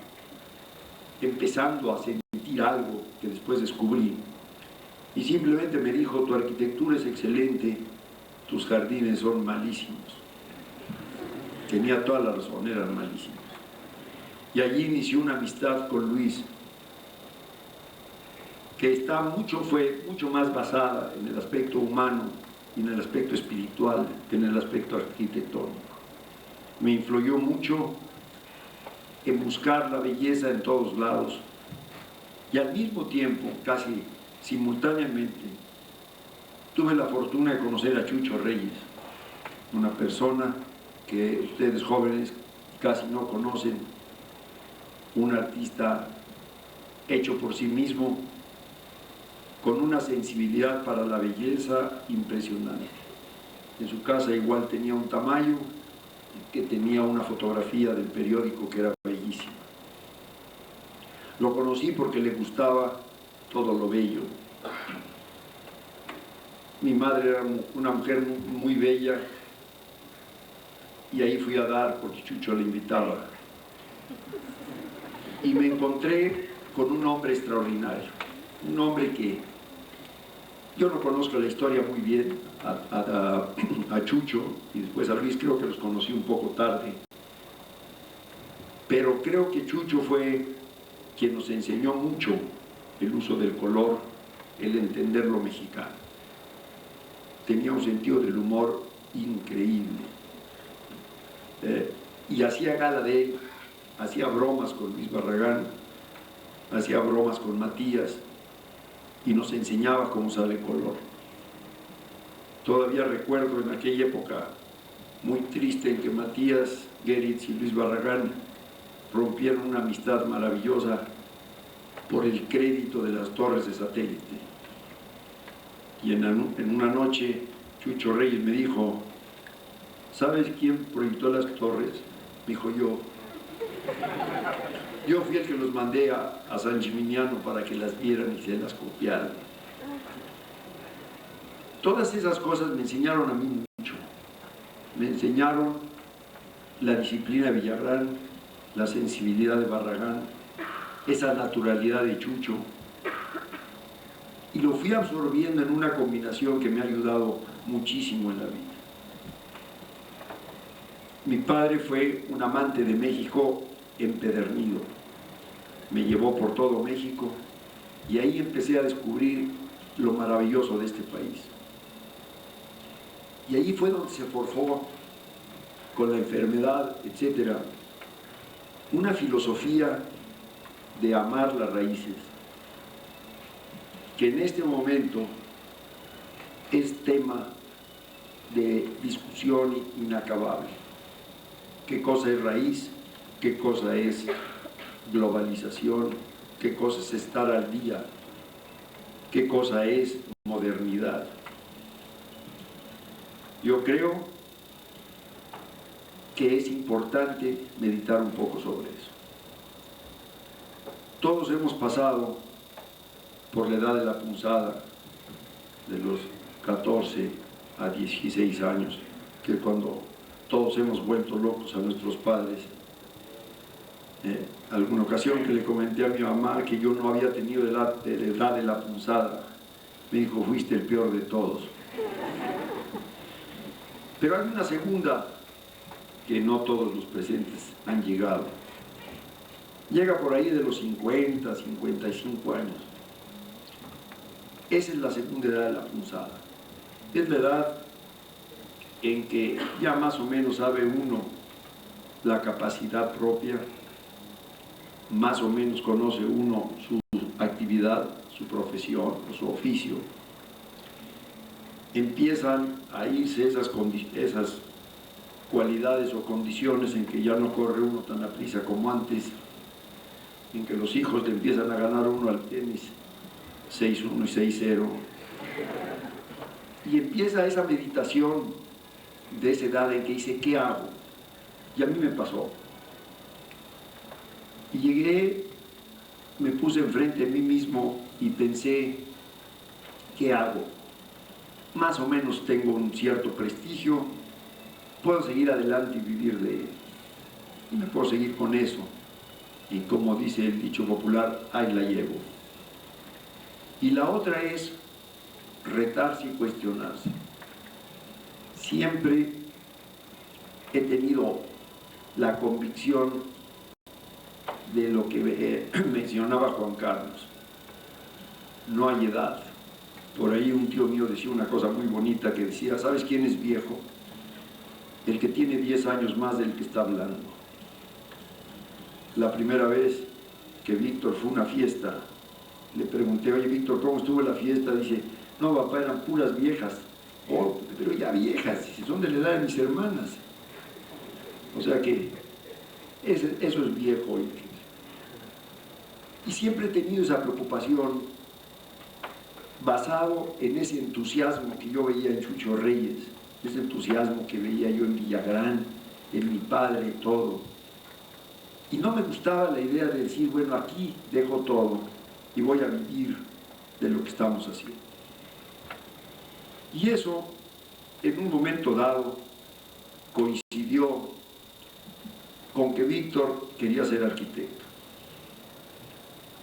empezando a sentir algo que después descubrí, y simplemente me dijo: tu arquitectura es excelente, tus jardines son malísimos. Tenía toda la razón, eran malísimos. Y allí inició una amistad con Luis, que fue mucho más basada en el aspecto humano y en el aspecto espiritual que en el aspecto arquitectónico. Me influyó mucho en buscar la belleza en todos lados, y al mismo tiempo, casi simultáneamente, tuve la fortuna de conocer a Chucho Reyes, una persona que ustedes jóvenes casi no conocen, un artista hecho por sí mismo, con una sensibilidad para la belleza impresionante. En su casa igual tenía un Tamayo, que tenía una fotografía del periódico que era bellísima. Lo conocí porque le gustaba todo lo bello. Mi madre era una mujer muy bella y ahí fui a dar porque Chucho le invitaba. Y me encontré con un hombre extraordinario, un hombre que yo no conozco la historia muy bien, a Chucho y después a Luis, creo que los conocí un poco tarde, pero creo que Chucho fue quien nos enseñó mucho el uso del color, el entender lo mexicano. Tenía un sentido del humor increíble y hacía gala de él, hacía bromas con Luis Barragán, hacía bromas con Matías y nos enseñaba cómo usar el color. Todavía recuerdo en aquella época muy triste en que Matías Geritz y Luis Barragán rompieron una amistad maravillosa por el crédito de las torres de satélite. Y en una noche Chucho Reyes me dijo: ¿sabes quién proyectó las torres? Me dijo: yo. Yo fui el que los mandé a San Gimignano para que las vieran y se las copiaran. Todas esas cosas me enseñaron a mí mucho. Me enseñaron la disciplina de Villagrán, la sensibilidad de Barragán, esa naturalidad de Chucho. Y lo fui absorbiendo en una combinación que me ha ayudado muchísimo en la vida. Mi padre fue un amante de México empedernido. Me llevó por todo México y ahí empecé a descubrir lo maravilloso de este país. Y ahí fue donde se forjó, con la enfermedad, etcétera, una filosofía de amar las raíces, que en este momento es tema de discusión inacabable. ¿Qué cosa es raíz? ¿Qué cosa es globalización? ¿Qué cosa es estar al día? ¿Qué cosa es modernidad? Yo creo que es importante meditar un poco sobre eso. Todos hemos pasado por la edad de la punzada, de los 14 a 16 años, que es cuando todos hemos vuelto locos a nuestros padres. Alguna ocasión que le comenté a mi mamá que yo no había tenido la edad de la punzada, me dijo: fuiste el peor de todos. Pero hay una segunda que no todos los presentes han llegado. Llega por ahí de los 50, 55 años. Esa es la segunda edad de la punzada. Es la edad en que ya más o menos sabe uno la capacidad propia, más o menos conoce uno su actividad, su profesión o su oficio. Empiezan a irse esas cualidades o condiciones en que ya no corre uno tan aprisa como antes, en que los hijos le empiezan a ganar uno al tenis 6-1 y 6-0, y empieza esa meditación de esa edad en que dice: ¿qué hago? Y a mí me pasó. Y llegué, me puse enfrente de mí mismo y pensé: ¿qué hago? Más o menos tengo un cierto prestigio, puedo seguir adelante y vivir de él, y me puedo seguir con eso, y como dice el dicho popular, ahí la llevo. Y la otra es retarse y cuestionarse. Siempre he tenido la convicción de lo que mencionaba Juan Carlos: no hay edad. Por ahí un tío mío decía una cosa muy bonita que decía: ¿sabes quién es viejo? El que tiene 10 años más del que está hablando. La primera vez que Víctor fue a una fiesta, le pregunté: oye Víctor, ¿cómo estuvo la fiesta? Dice: no papá, eran puras viejas. Oh, pero ya viejas, si son de la edad de mis hermanas. O sea que eso es viejo. Y siempre he tenido esa preocupación basado en ese entusiasmo que yo veía en Chucho Reyes, ese entusiasmo que veía yo en Villagrán, en mi padre, todo. Y no me gustaba la idea de decir, bueno, aquí dejo todo y voy a vivir de lo que estamos haciendo. Y eso, en un momento dado, coincidió con que Víctor quería ser arquitecto.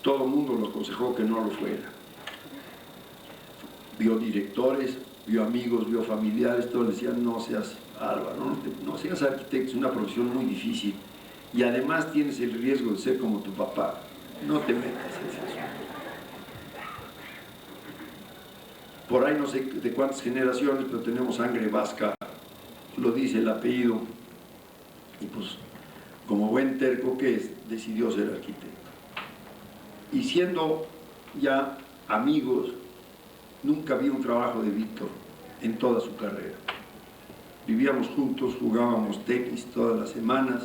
Todo el mundo lo aconsejó que no lo fuera. Vio directores, vio amigos, vio familiares, todos le decían, no seas bárbaro, no seas arquitecto, es una profesión muy difícil. Y además tienes el riesgo de ser como tu papá. No te metas en eso. Por ahí no sé de cuántas generaciones, pero tenemos sangre vasca, lo dice el apellido. Y pues, como buen terco que es, decidió ser arquitecto. Y siendo ya amigos, nunca vi un trabajo de Víctor en toda su carrera. Vivíamos juntos, jugábamos tenis todas las semanas,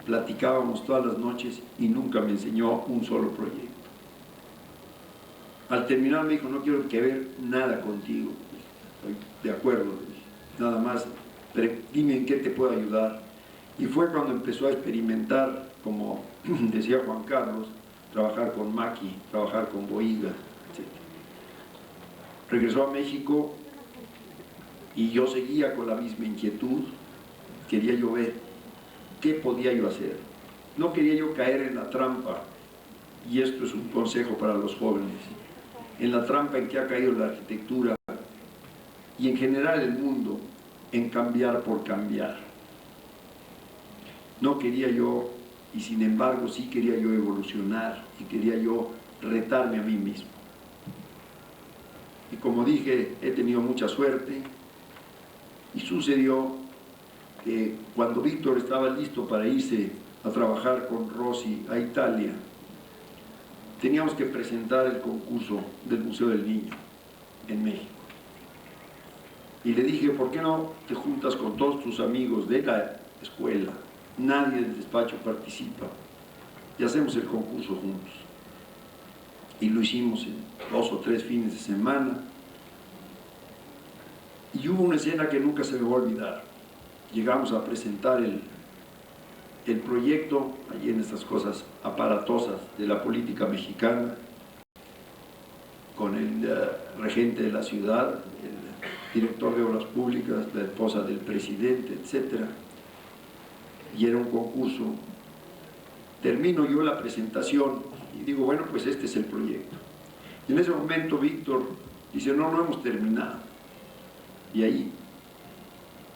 platicábamos todas las noches y nunca me enseñó un solo proyecto. Al terminar me dijo, no quiero que ver nada contigo. Estoy de acuerdo, nada más, pero dime en qué te puedo ayudar. Y fue cuando empezó a experimentar, como decía Juan Carlos, trabajar con Maki, trabajar con Boiga, etc. Regresó a México y yo seguía con la misma inquietud. Quería yo ver qué podía yo hacer. No quería yo caer en la trampa, y esto es un consejo para los jóvenes, en la trampa en que ha caído la arquitectura y en general el mundo, en cambiar por cambiar. No quería yo, y sin embargo sí quería yo evolucionar y quería yo retarme a mí mismo. Y como dije, he tenido mucha suerte y sucedió que cuando Víctor estaba listo para irse a trabajar con Rossi a Italia, teníamos que presentar el concurso del Museo del Niño en México. Y le dije, ¿por qué no te juntas con todos tus amigos de la escuela? Nadie del despacho participa y hacemos el concurso juntos. Y lo hicimos en 2 o 3 fines de semana. Y hubo una escena que nunca se me va a olvidar. Llegamos a presentar el proyecto, allí en estas cosas aparatosas de la política mexicana, con el regente de la ciudad, el director de obras públicas, la esposa del presidente, etc. Y era un concurso. Termino yo la presentación y digo, bueno, pues este es el proyecto. Y en ese momento Víctor dice, no hemos terminado. Y ahí,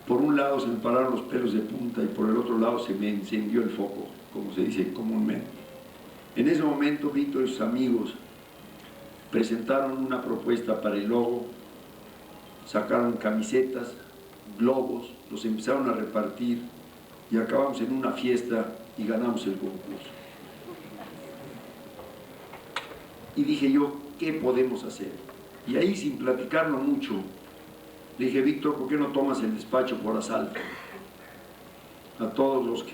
por un lado se me pararon los pelos de punta y por el otro lado se me encendió el foco, como se dice comúnmente. En ese momento Víctor y sus amigos presentaron una propuesta para el logo, sacaron camisetas, globos, los empezaron a repartir y acabamos en una fiesta y ganamos el concurso. Y dije yo, ¿qué podemos hacer? Y ahí, sin platicarlo mucho, le dije, Víctor, ¿por qué no tomas el despacho por asalto? A todos los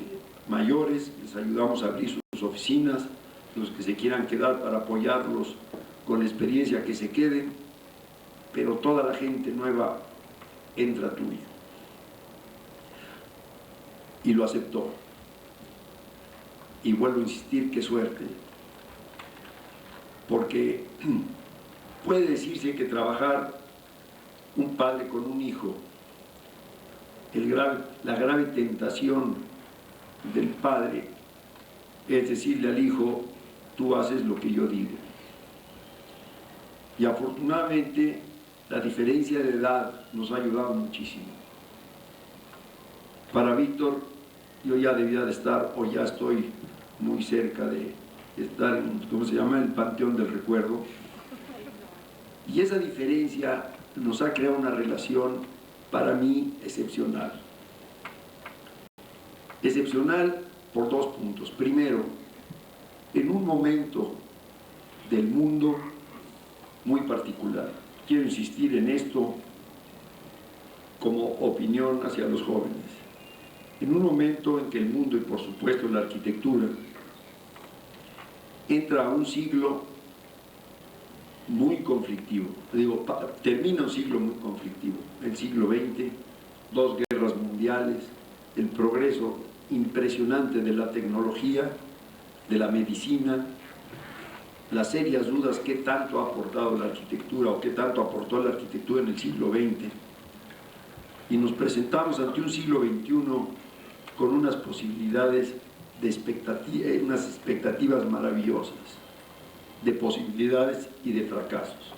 mayores les ayudamos a abrir sus oficinas, los que se quieran quedar para apoyarlos con la experiencia, que se queden, pero toda la gente nueva entra tuya. Y lo aceptó. Y vuelvo a insistir, qué suerte. Porque puede decirse que trabajar un padre con un hijo, la grave tentación del padre es decirle al hijo, tú haces lo que yo digo. Y afortunadamente la diferencia de edad nos ha ayudado muchísimo. Para Víctor, yo ya debía de estar, o ya estoy muy cerca de estar en, ¿cómo se llama?, el panteón del recuerdo. Y esa diferencia nos ha creado una relación, para mí, excepcional. Excepcional por 2 puntos. Primero, en un momento del mundo muy particular. Quiero insistir en esto como opinión hacia los jóvenes. En un momento en que el mundo, y por supuesto la arquitectura, entra a un siglo muy conflictivo. Digo, termina un siglo muy conflictivo. El siglo XX, 2 guerras mundiales, el progreso impresionante de la tecnología, de la medicina, las serias dudas qué tanto ha aportado la arquitectura o qué tanto aportó la arquitectura en el siglo XX, y nos presentamos ante un siglo XXI con unas posibilidades de unas expectativas maravillosas, de posibilidades y de fracasos.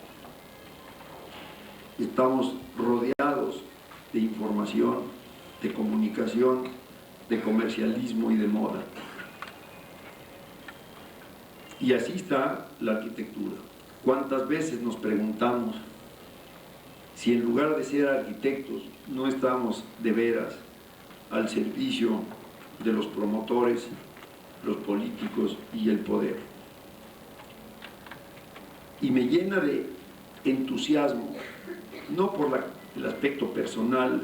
Estamos rodeados de información, de comunicación, de comercialismo y de moda. Y así está la arquitectura. ¿Cuántas veces nos preguntamos si en lugar de ser arquitectos no estamos de veras al servicio de los promotores, los políticos y el poder? Y me llena de entusiasmo, no por el aspecto personal,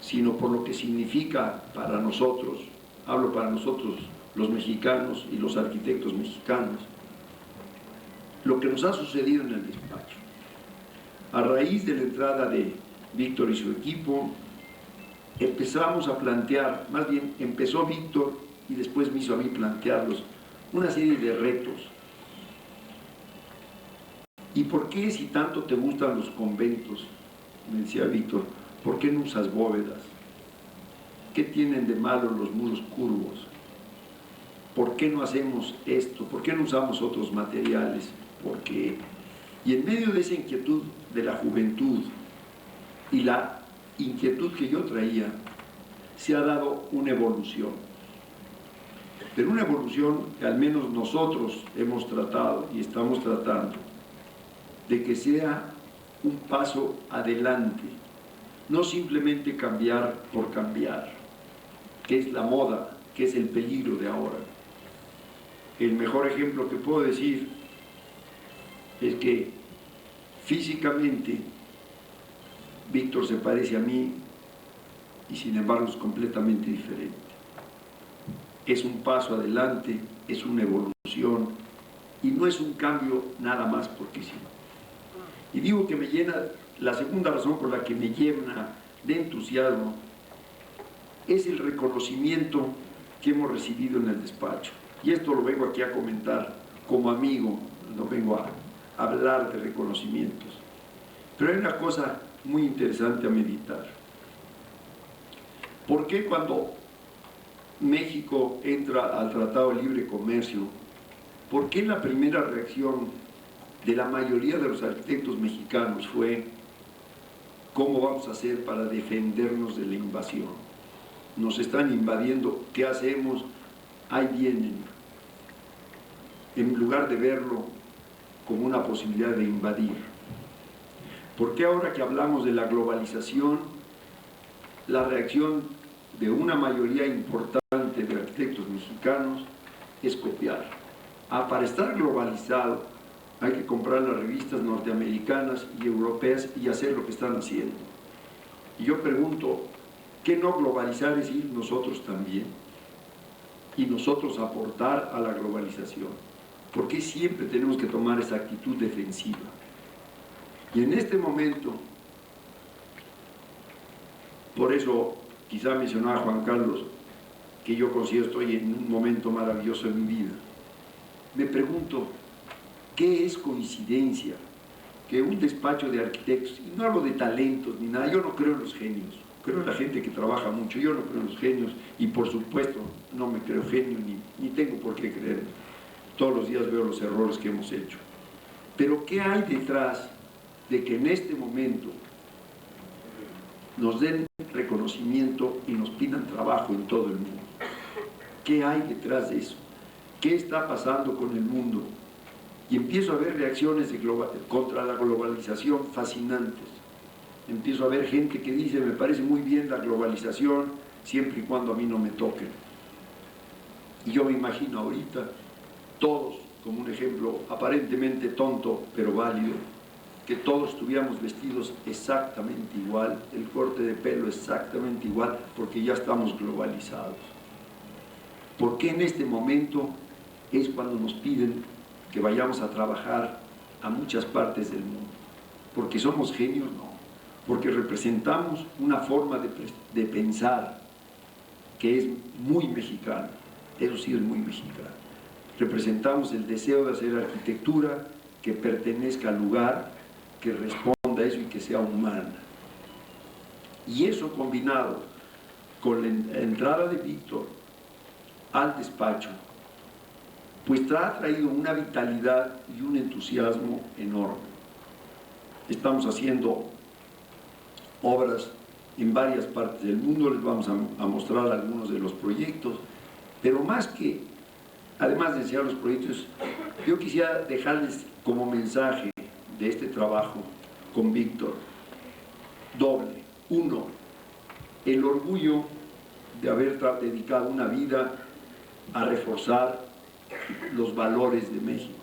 sino por lo que significa para nosotros, hablo para nosotros los mexicanos y los arquitectos mexicanos, lo que nos ha sucedido en el despacho. A raíz de la entrada de Víctor y su equipo, empezamos a plantear, más bien empezó Víctor y después me hizo a mí plantearlos, una serie de retos. ¿Y por qué, si tanto te gustan los conventos, me decía Víctor, por qué no usas bóvedas? ¿Qué tienen de malo los muros curvos? ¿Por qué no hacemos esto? ¿Por qué no usamos otros materiales? ¿Por qué? Y en medio de esa inquietud de la juventud y la inquietud que yo traía, se ha dado una evolución. Pero una evolución que al menos nosotros hemos tratado y estamos tratando de que sea un paso adelante, no simplemente cambiar por cambiar, que es la moda, que es el peligro de ahora. El mejor ejemplo que puedo decir es que físicamente Víctor se parece a mí y sin embargo es completamente diferente. Es un paso adelante, es una evolución y no es un cambio nada más porque sí. Y digo que me llena, la segunda razón por la que me llena de entusiasmo es el reconocimiento que hemos recibido en el despacho. Y esto lo vengo aquí a comentar como amigo, no vengo a hablar de reconocimientos. Pero hay una cosa muy interesante a meditar. ¿Por qué cuando México entra al Tratado de Libre Comercio, por qué la primera reacción de la mayoría de los arquitectos mexicanos fue cómo vamos a hacer para defendernos de la invasión? Nos están invadiendo, ¿qué hacemos? Ahí vienen. En lugar de verlo como una posibilidad de invadir. ¿Por qué ahora que hablamos de la globalización, la reacción de una mayoría importante de arquitectos mexicanos es copiar? Para estar globalizado hay que comprar las revistas norteamericanas y europeas y hacer lo que están haciendo. Y yo pregunto, ¿qué no globalizar es ir nosotros también? Y nosotros aportar a la globalización. ¿Por qué siempre tenemos que tomar esa actitud defensiva? Y en este momento, por eso quizá mencionaba Juan Carlos, que yo considero estoy en un momento maravilloso en mi vida. Me pregunto, ¿qué es coincidencia? Que un despacho de arquitectos, y no hablo de talentos ni nada, yo no creo en los genios, creo en la gente que trabaja mucho, yo no creo en los genios, y por supuesto no me creo genio, ni tengo por qué creerlo. Todos los días veo los errores que hemos hecho. Pero ¿qué hay detrás de que en este momento nos den reconocimiento y nos pidan trabajo en todo el mundo? ¿Qué hay detrás de eso? ¿Qué está pasando con el mundo? Y empiezo a ver reacciones contra la globalización fascinantes. Empiezo a ver gente que dice, me parece muy bien la globalización, siempre y cuando a mí no me toquen. Y yo me imagino ahorita, todos, como un ejemplo aparentemente tonto, pero válido, que todos estuviéramos vestidos exactamente igual, el corte de pelo exactamente igual, porque ya estamos globalizados. ¿Por qué en este momento es cuando nos piden que vayamos a trabajar a muchas partes del mundo? ¿Porque somos genios? No. Porque representamos una forma de pensar que es muy mexicano, eso sí es muy mexicano. Representamos el deseo de hacer arquitectura que pertenezca al lugar, que responda a eso y que sea humana. Y eso combinado con la entrada de Víctor al despacho, pues ha traído una vitalidad y un entusiasmo enorme. Estamos haciendo obras en varias partes del mundo, les vamos a mostrar algunos de los proyectos, pero más que, además de enseñar los proyectos, yo quisiera dejarles como mensaje de este trabajo con Víctor, doble. Uno, el orgullo de haber dedicado una vida a reforzar los valores de México,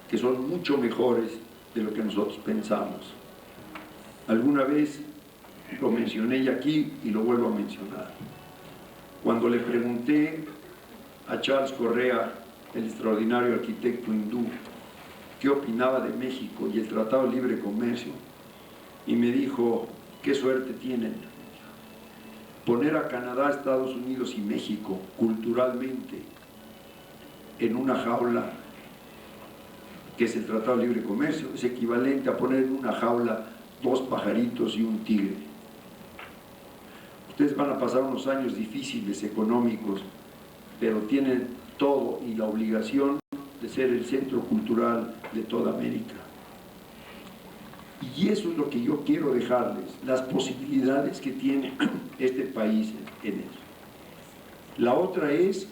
que son mucho mejores de lo que nosotros pensamos. Alguna vez lo mencioné ya aquí y lo vuelvo a mencionar. Cuando le pregunté a Charles Correa, el extraordinario arquitecto hindú, qué opinaba de México y el Tratado de Libre Comercio, y me dijo, qué suerte tienen. Poner a Canadá, Estados Unidos y México culturalmente en una jaula que es el Tratado de Libre Comercio es equivalente a poner en una jaula 2 pajaritos y un tigre. Ustedes van a pasar unos años difíciles económicos, pero tienen todo y la obligación de ser el centro cultural de toda América. Y eso es lo que yo quiero dejarles, las posibilidades que tiene este país en eso. La otra es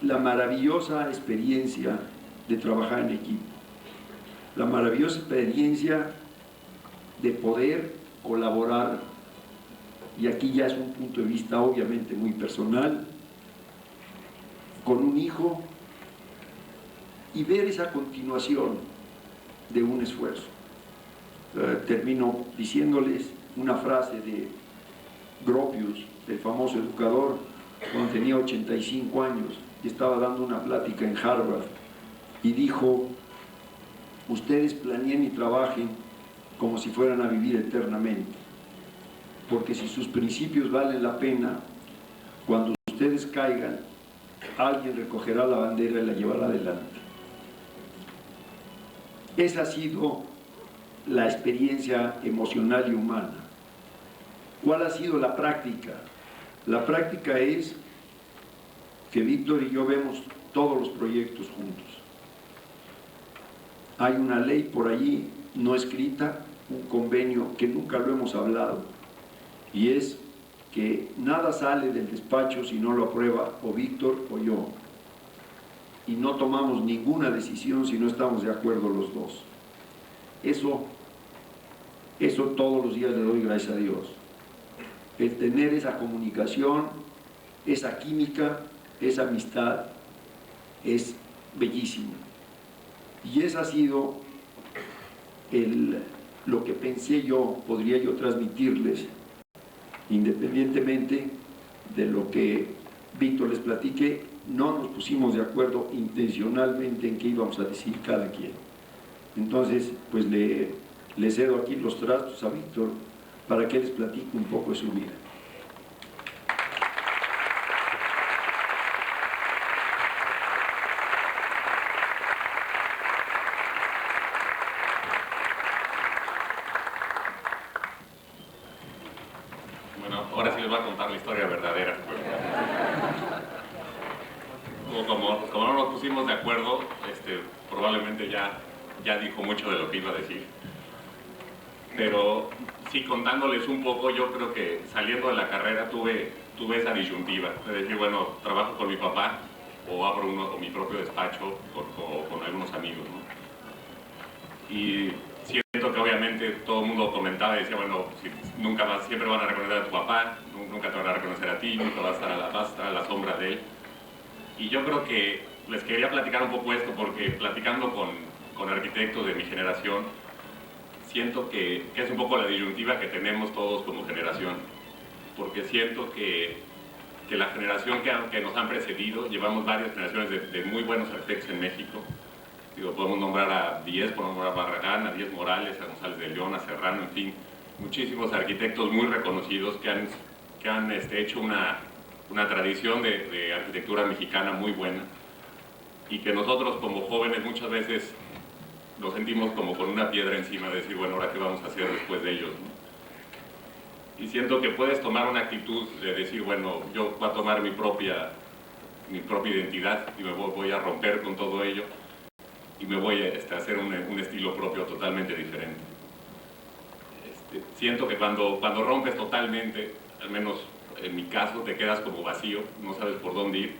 la maravillosa experiencia de trabajar en equipo, la maravillosa experiencia de poder colaborar, y aquí ya es un punto de vista obviamente muy personal, con un hijo y ver esa continuación de un esfuerzo. Termino diciéndoles una frase de Gropius, el famoso educador, cuando tenía 85 años y estaba dando una plática en Harvard y dijo, ustedes planeen y trabajen como si fueran a vivir eternamente, porque si sus principios valen la pena, cuando ustedes caigan, alguien recogerá la bandera y la llevará adelante. Esa ha sido la experiencia emocional y humana. ¿Cuál ha sido la práctica? La práctica es que Víctor y yo vemos todos los proyectos juntos. Hay una ley por allí no escrita, un convenio que nunca lo hemos hablado, y es que nada sale del despacho si no lo aprueba o Víctor o yo, y no tomamos ninguna decisión si no estamos de acuerdo los dos. Eso todos los días le doy gracias a Dios. El tener esa comunicación, esa química, esa amistad, es bellísimo. Y ese ha sido lo que pensé yo, podría yo transmitirles, independientemente de lo que Víctor les platique. No nos pusimos de acuerdo intencionalmente en qué íbamos a decir cada quien. Entonces, pues le cedo aquí los trastos a Víctor para que les platique un poco de su vida. Bueno, ahora sí les voy a contar la historia verdadera. Como no nos pusimos de acuerdo, probablemente ya dijo mucho de lo que iba a decir. Pero sí, contándoles un poco, yo creo que saliendo de la carrera tuve esa disyuntiva de decir, bueno, trabajo con mi papá o abro mi propio despacho con algunos amigos, ¿no? Y siento que obviamente todo el mundo comentaba y decía, bueno, nunca más, siempre van a reconocer a tu papá, nunca te van a reconocer a ti, nunca vas a estar a la sombra de él. Y yo creo que les quería platicar un poco esto porque platicando con arquitectos de mi generación, siento que es un poco la disyuntiva que tenemos todos como generación, porque siento que la generación que nos han precedido, llevamos varias generaciones de muy buenos arquitectos en México. Digo, podemos nombrar a 10, podemos nombrar a Barragán, a 10 Morales, a González de León, a Serrano, en fin, muchísimos arquitectos muy reconocidos que han hecho una tradición de arquitectura mexicana muy buena, y que nosotros como jóvenes muchas veces nos sentimos como con una piedra encima de decir, bueno, ¿ahora qué vamos a hacer después de ellos, ¿no? Y siento que puedes tomar una actitud de decir, bueno, yo voy a tomar mi propia identidad y me voy a romper con todo ello y me voy a hacer un estilo propio totalmente diferente. Siento que cuando rompes totalmente, al menos en mi caso, te quedas como vacío, no sabes por dónde ir,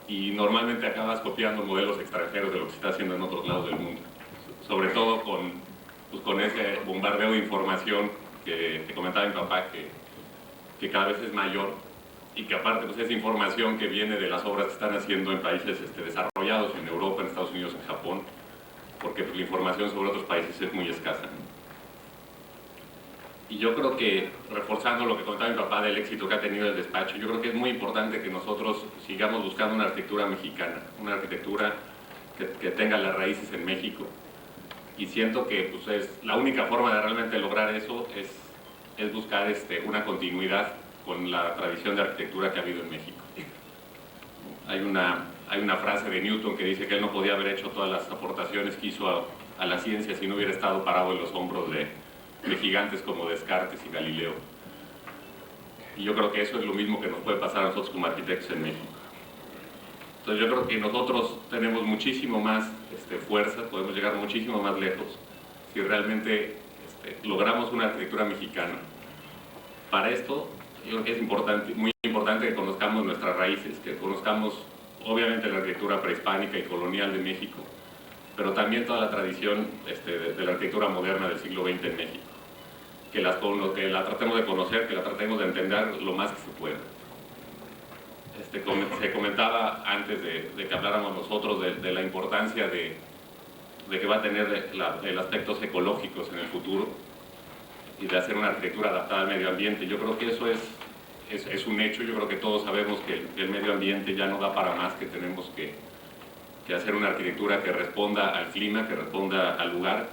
y normalmente acabas copiando modelos extranjeros de lo que se está haciendo en otros lados del mundo, sobre todo con ese bombardeo de información que comentaba mi papá, que cada vez es mayor, y que aparte pues es información que viene de las obras que están haciendo en países desarrollados, en Europa, en Estados Unidos, en Japón, porque pues, la información sobre otros países es muy escasa, ¿no? Y yo creo que, reforzando lo que contaba mi papá del éxito que ha tenido el despacho, yo creo que es muy importante que nosotros sigamos buscando una arquitectura mexicana, una arquitectura que tenga las raíces en México. Y siento que pues, es la única forma de realmente lograr eso es buscar una continuidad con la tradición de arquitectura que ha habido en México. Hay una frase de Newton que dice que él no podía haber hecho todas las aportaciones que hizo a la ciencia si no hubiera estado parado en los hombros de gigantes como Descartes y Galileo. Y yo creo que eso es lo mismo que nos puede pasar a nosotros como arquitectos en México. Entonces yo creo que nosotros tenemos muchísimo más fuerza, podemos llegar muchísimo más lejos si realmente logramos una arquitectura mexicana. Para esto yo creo que es importante, muy importante que conozcamos nuestras raíces, que conozcamos obviamente la arquitectura prehispánica y colonial de México, pero también toda la tradición de la arquitectura moderna del siglo XX en México. Que la tratemos de conocer, que la tratemos de entender lo más que se pueda. Se comentaba antes de que habláramos nosotros de la importancia de que va a tener el aspectos ecológicos en el futuro y de hacer una arquitectura adaptada al medio ambiente. Yo creo que eso es un hecho. Yo creo que todos sabemos que el medio ambiente ya no da para más, que tenemos que hacer una arquitectura que responda al clima, que responda al lugar.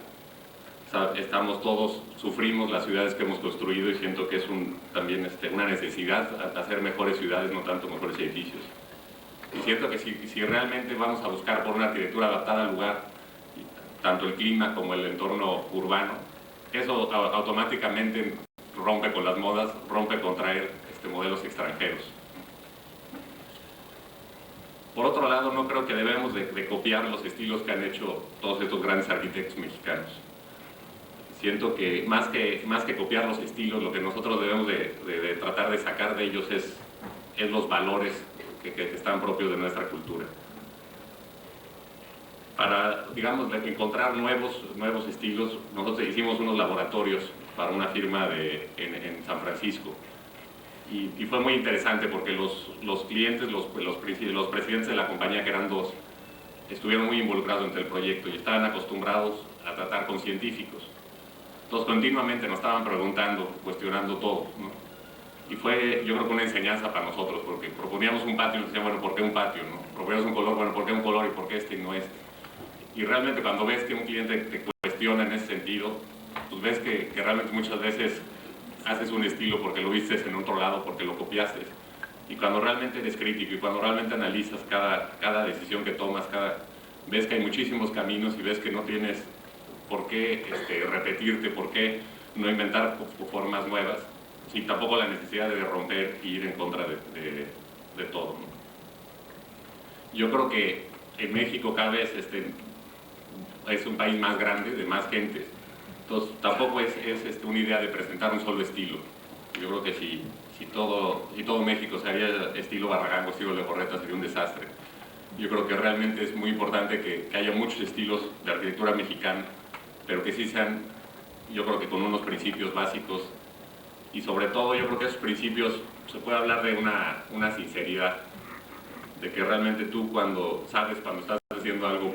Estamos todos, sufrimos las ciudades que hemos construido y siento que es también una necesidad hacer mejores ciudades, no tanto mejores edificios. Y siento que si realmente vamos a buscar por una arquitectura adaptada al lugar, tanto el clima como el entorno urbano, eso automáticamente rompe con las modas, rompe con traer modelos extranjeros. Por otro lado, no creo que debemos de copiar los estilos que han hecho todos estos grandes arquitectos mexicanos. Siento que más que copiar los estilos, lo que nosotros debemos de tratar de sacar de ellos es los valores que están propios de nuestra cultura. Para, digamos, encontrar nuevos estilos, nosotros hicimos unos laboratorios para una firma en San Francisco. Y fue muy interesante porque los clientes, los presidentes de la compañía, que eran dos, estuvieron muy involucrados en el proyecto y estaban acostumbrados a tratar con científicos. Entonces continuamente nos estaban preguntando, cuestionando todo, ¿no? Y fue, yo creo que una enseñanza para nosotros, porque proponíamos un patio y nos decían, bueno, ¿por qué un patio, no? Proponíamos un color, bueno, ¿por qué un color y por qué este y no este? Y realmente cuando ves que un cliente te cuestiona en ese sentido, pues ves que realmente muchas veces haces un estilo porque lo viste en otro lado, porque lo copiaste. Y cuando realmente eres crítico y cuando realmente analizas cada decisión que tomas, ves que hay muchísimos caminos y ves que no tienes por qué repetirte, por qué no inventar formas nuevas, y tampoco la necesidad de romper y ir en contra de todo, ¿no? Yo creo que en México cada vez es un país más grande, de más gente. Entonces tampoco es una idea de presentar un solo estilo. Yo creo que si todo México se haría estilo Barragán o estilo Legorreta sería un desastre. Yo creo que realmente es muy importante que haya muchos estilos de arquitectura mexicana, pero que sí sean, yo creo que con unos principios básicos, y sobre todo yo creo que esos principios se puede hablar de una sinceridad, de que realmente tú cuando estás haciendo algo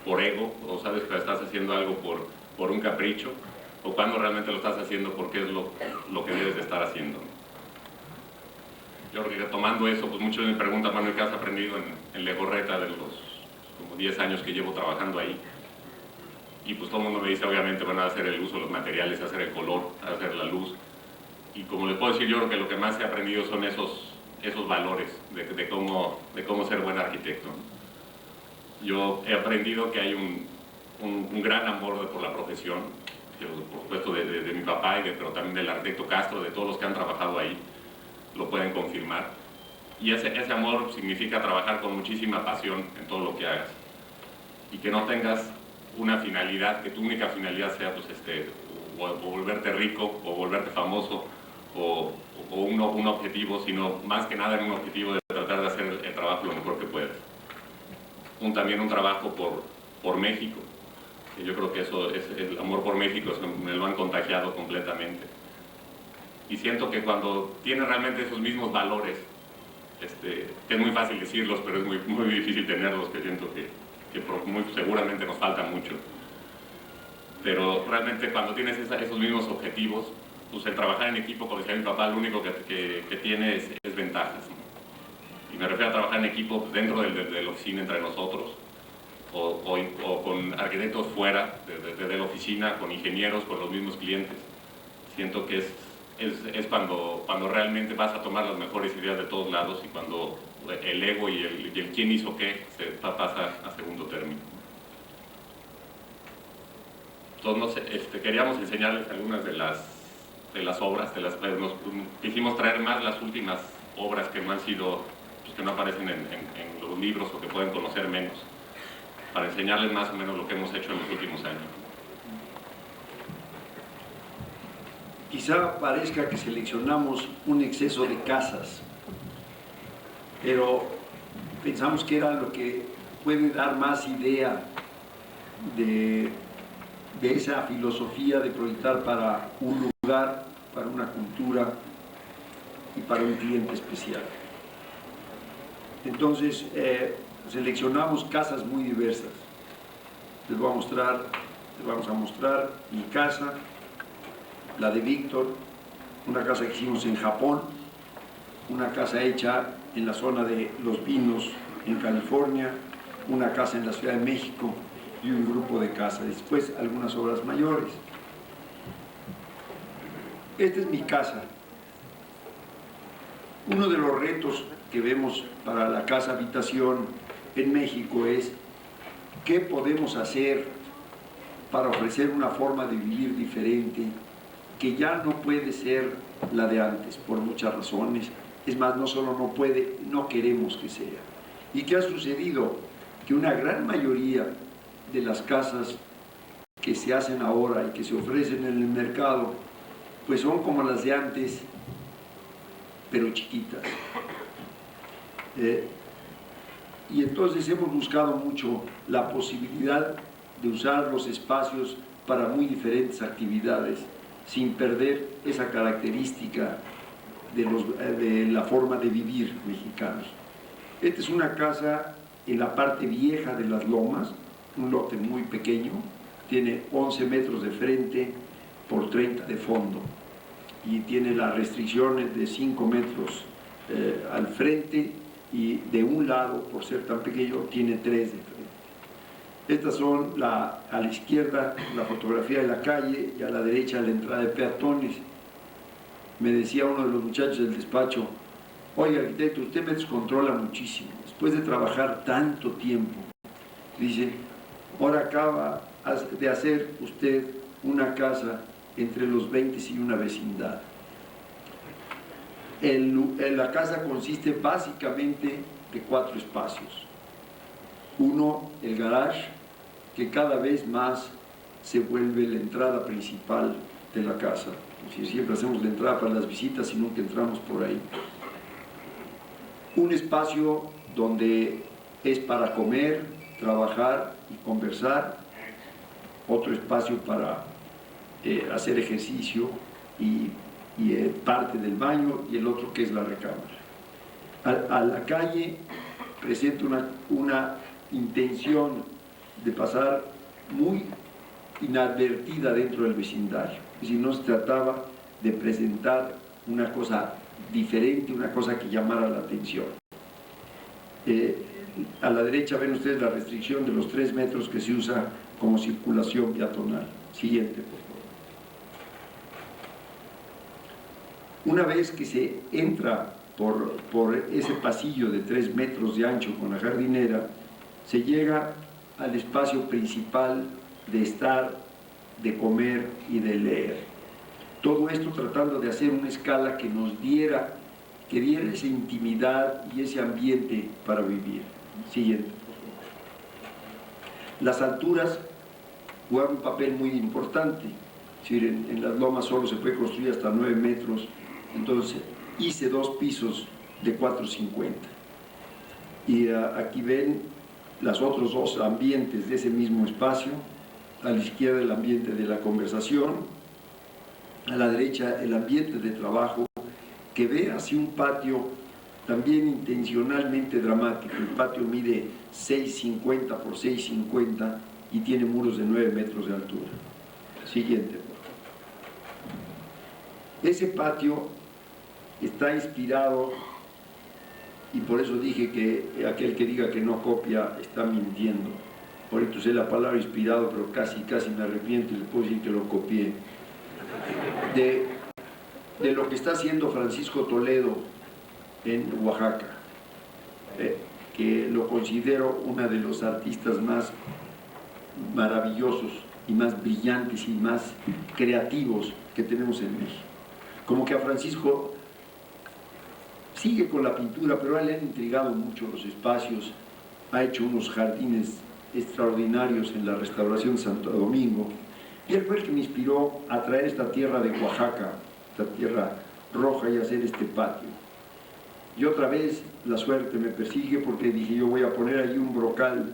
por ego, o sabes que estás haciendo algo por un capricho, o cuando realmente lo estás haciendo porque es lo que debes de estar haciendo. Yo creo que tomando eso, pues muchos me preguntan, Manuel, ¿qué has aprendido en Legorreta de los como 10 años que llevo trabajando ahí? Y pues todo el mundo me dice, obviamente, van a hacer el uso de los materiales, hacer el color, hacer la luz. Y como les puedo decir, yo creo que lo que más he aprendido son esos esos valores de cómo ser buen arquitecto. Yo he aprendido que hay un gran amor por la profesión, que, por supuesto de mi papá, pero también del arquitecto Castro, de todos los que han trabajado ahí, lo pueden confirmar. Y ese amor significa trabajar con muchísima pasión en todo lo que hagas. Y que no tengas una finalidad, que tu única finalidad sea pues, o volverte rico, o volverte famoso, o un objetivo, sino más que nada en un objetivo de tratar de hacer el trabajo lo mejor que puedes. También un trabajo por México. Yo creo que eso es el amor por México, me lo han contagiado completamente. Y siento que cuando tienes realmente esos mismos valores, que es muy fácil decirlos, pero es muy difícil tenerlos, que siento que muy seguramente nos falta mucho. Pero realmente cuando tienes esos mismos objetivos, pues el trabajar en equipo, como decía mi papá, lo único que tiene es ventajas, ¿no? Y me refiero a trabajar en equipo pues, dentro de la oficina entre nosotros, o con arquitectos fuera de la oficina, con ingenieros, con los mismos clientes. Siento que es cuando realmente vas a tomar las mejores ideas de todos lados y cuando el ego y el quién hizo qué se pasa a segundo término. Entonces, queríamos enseñarles algunas de las obras, nos quisimos traer más las últimas obras que no han sido, pues, que no aparecen en los libros o que pueden conocer menos, para enseñarles más o menos lo que hemos hecho en los últimos años. Quizá parezca que seleccionamos un exceso de casas, pero pensamos que era lo que puede dar más idea de esa filosofía de proyectar para un lugar, para una cultura y para un cliente especial. Entonces, seleccionamos casas muy diversas. Les vamos a mostrar mi casa, la de Víctor, una casa que hicimos en Japón, una casa hecha en la zona de Los Pinos, en California, una casa en la Ciudad de México y un grupo de casas. Después, algunas obras mayores. Esta es mi casa. Uno de los retos que vemos para la casa habitación en México es qué podemos hacer para ofrecer una forma de vivir diferente que ya no puede ser la de antes por muchas razones. Es más, no solo no puede, no queremos que sea. ¿Y qué ha sucedido? Que una gran mayoría de las casas que se hacen ahora y que se ofrecen en el mercado pues son como las de antes, pero chiquitas. Y entonces hemos buscado mucho la posibilidad de usar los espacios para muy diferentes actividades, sin perder esa característica de la forma de vivir mexicanos. Esta es una casa en la parte vieja de Las Lomas, un lote muy pequeño, tiene 11 metros de frente por 30 de fondo y tiene las restricciones de 5 metros al frente, y de un lado, por ser tan pequeño, tiene 3 de frente. Estas son a la izquierda la fotografía de la calle y a la derecha la entrada de peatones. Me decía uno de los muchachos del despacho: oye, arquitecto, usted me descontrola muchísimo. Después de trabajar tanto tiempo, dice, ahora acaba de hacer usted una casa entre los 20 y una vecindad. La casa consiste básicamente de 4 espacios. Uno, el garage, que cada vez más se vuelve la entrada principal de la casa. Siempre hacemos la entrada para las visitas y nunca entramos por ahí. Un espacio donde es para comer, trabajar y conversar. Otro espacio para hacer ejercicio y parte del baño, y el otro que es la recámara. A la calle presenta una intención de pasar muy inadvertida dentro del vecindario. Es decir, no se trataba de presentar una cosa diferente, una cosa que llamara la atención. A la derecha ven ustedes la restricción de los 3 metros que se usa como circulación peatonal. Siguiente, por favor. Una vez que se entra por ese pasillo de 3 metros de ancho con la jardinera, se llega al espacio principal de estar, de comer y de leer. Todo esto tratando de hacer una escala que nos diera esa intimidad y ese ambiente para vivir. Siguiente, por favor. Las alturas juegan un papel muy importante. Es decir, en las lomas solo se puede construir hasta 9 metros, entonces hice 2 pisos de 4,50. Y aquí ven los otros 2 ambientes de ese mismo espacio. A la izquierda el ambiente de la conversación, a la derecha el ambiente de trabajo, que ve hacia un patio también intencionalmente dramático. El patio mide 6,50 por 6,50 y tiene muros de 9 metros de altura. Siguiente, por favor. Ese patio está inspirado, y por eso dije que aquel que diga que no copia está mintiendo. Ahorita usé la palabra inspirado, pero casi me arrepiento y le puedo decir que lo copié. De lo que está haciendo Francisco Toledo en Oaxaca, que lo considero uno de los artistas más maravillosos y más brillantes y más creativos que tenemos en México. Como que a Francisco sigue con la pintura, pero a él le han intrigado mucho los espacios, ha hecho unos jardines extraordinarios en la restauración de Santo Domingo, y él fue el que me inspiró a traer esta tierra de Oaxaca, esta tierra roja, y hacer este patio. Y otra vez la suerte me persigue, porque dije, yo voy a poner ahí un brocal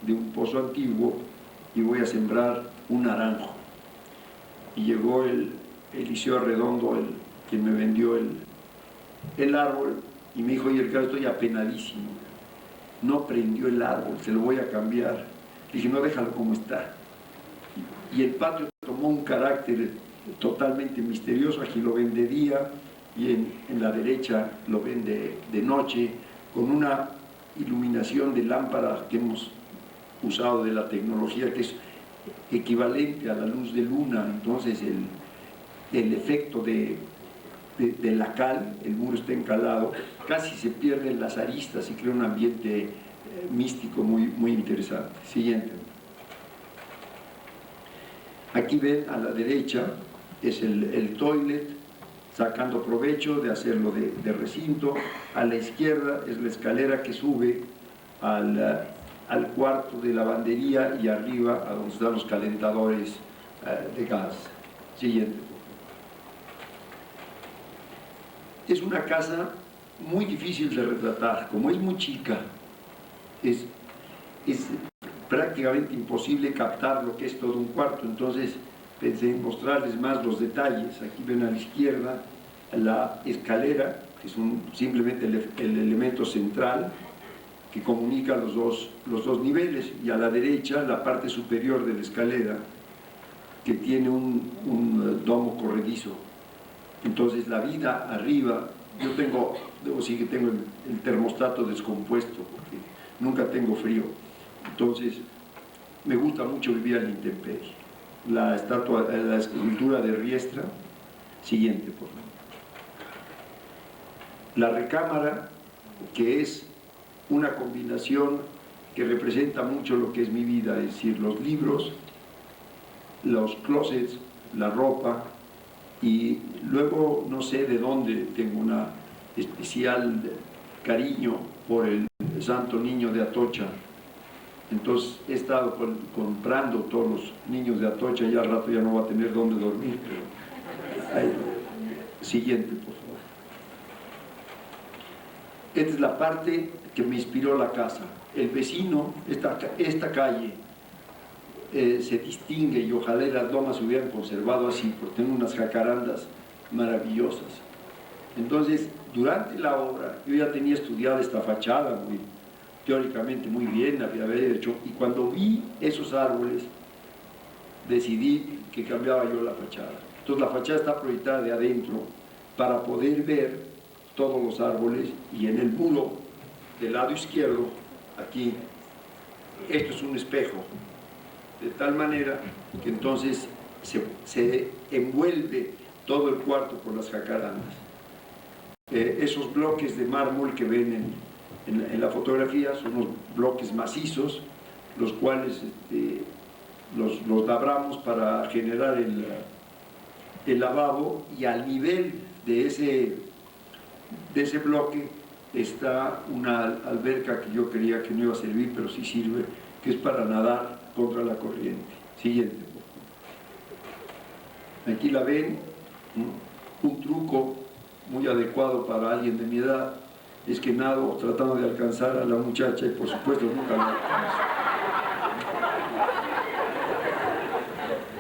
de un pozo antiguo y voy a sembrar un naranjo. Y llegó el Eliseo Arredondo, quien me vendió el árbol, y me dijo, oye, Ricardo, estoy apenadísimo, no prendió el árbol, se lo voy a cambiar. Dije, no, déjalo como está. Y el patio tomó un carácter totalmente misterioso. Aquí lo ven de día y en la derecha lo ven de noche, con una iluminación de lámpara que hemos usado de la tecnología, que es equivalente a la luz de luna. Entonces el efecto de la cal, el muro está encalado, casi se pierden las aristas y crea un ambiente místico muy interesante. Siguiente. Aquí ven a la derecha es el toilet, sacando provecho de hacerlo de recinto. A la izquierda es la escalera que sube al cuarto de lavandería, y arriba a donde están los calentadores de gas. Siguiente. Es una casa muy difícil de retratar. Como es muy chica, es prácticamente imposible captar lo que es todo un cuarto. Entonces pensé en mostrarles más los detalles. Aquí ven a la izquierda la escalera, que es simplemente el elemento central que comunica los dos niveles, y a la derecha la parte superior de la escalera, que tiene un domo corredizo. Entonces la vida arriba, debo decir que tengo el termostato descompuesto, porque nunca tengo frío. Entonces me gusta mucho vivir a la intemperie. La escultura de Riestra. Siguiente, por favor. La recámara, que es una combinación que representa mucho lo que es mi vida, es decir, los libros, los closets, la ropa. Y luego, no sé de dónde, tengo un especial cariño por el Santo Niño de Atocha. Entonces he estado comprando todos los niños de Atocha, y al rato ya no va a tener dónde dormir. Pero... Ahí. Siguiente, por favor. Esta es la parte que me inspiró la casa. El vecino, esta calle, se distingue, y ojalá las lomas se hubieran conservado así, porque tienen unas jacarandas maravillosas. Entonces, durante la obra, yo ya tenía estudiada esta fachada teóricamente muy bien, había hecho, y cuando vi esos árboles, decidí que cambiaba yo la fachada. Entonces la fachada está proyectada de adentro para poder ver todos los árboles, y en el muro del lado izquierdo, aquí, esto es un espejo, de tal manera que entonces se envuelve todo el cuarto por las jacarandas. Esos bloques de mármol que ven en la fotografía son unos bloques macizos, los cuales los labramos para generar el lavabo, y al nivel de ese bloque está una alberca que yo creía que no iba a servir, pero sí sirve, que es para nadar contra la corriente. Siguiente. Aquí la ven, un truco muy adecuado para alguien de mi edad es que nado tratando de alcanzar a la muchacha y por supuesto nunca la alcanzo.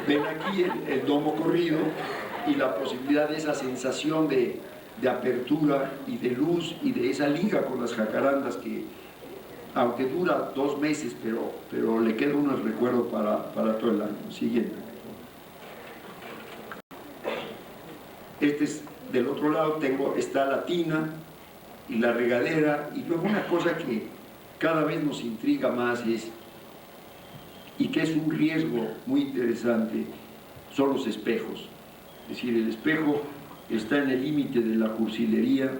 Ven aquí el domo corrido y la posibilidad de esa sensación de apertura y de luz y de esa liga con las jacarandas que, aunque dura 2 meses, pero le queda uno el recuerdo para todo el año. Siguiente. Este es del otro lado, está la tina y la regadera, y luego una cosa que cada vez nos intriga más y que es un riesgo muy interesante, son los espejos. Es decir, el espejo está en el límite de la cursilería,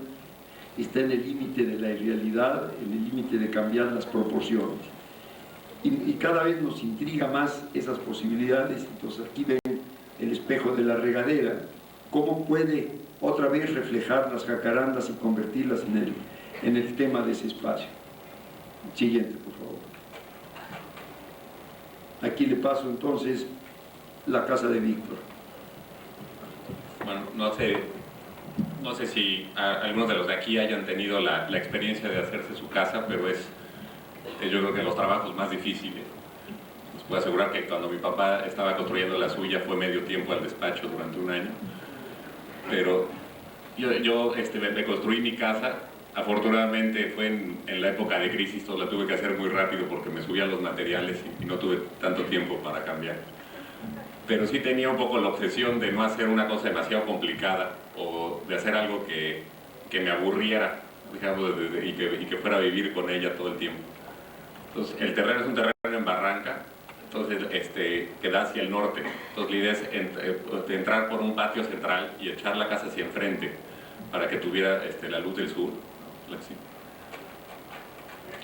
está en el límite de la irrealidad, en el límite de cambiar las proporciones. Y cada vez nos intriga más esas posibilidades. Entonces aquí ven el espejo de la regadera, cómo puede otra vez reflejar las jacarandas y convertirlas en el tema de ese espacio. Siguiente, por favor. Aquí le paso entonces la casa de Víctor. Bueno, no sé si algunos de los de aquí hayan tenido la experiencia de hacerse su casa, pero es yo creo que los trabajos más difíciles. Les puedo asegurar que cuando mi papá estaba construyendo la suya fue medio tiempo al despacho durante 1 año. Pero yo me construí mi casa. Afortunadamente fue en la época de crisis, todo la tuve que hacer muy rápido porque me subían los materiales y no tuve tanto tiempo para cambiar. Pero sí tenía un poco la obsesión de no hacer una cosa demasiado complicada o de hacer algo que me aburriera, digamos, y que fuera a vivir con ella todo el tiempo. Entonces, el terreno es un terreno en barranca, entonces que da hacia el norte. Entonces la idea es entrar por un patio central y echar la casa hacia enfrente para que tuviera la luz del sur.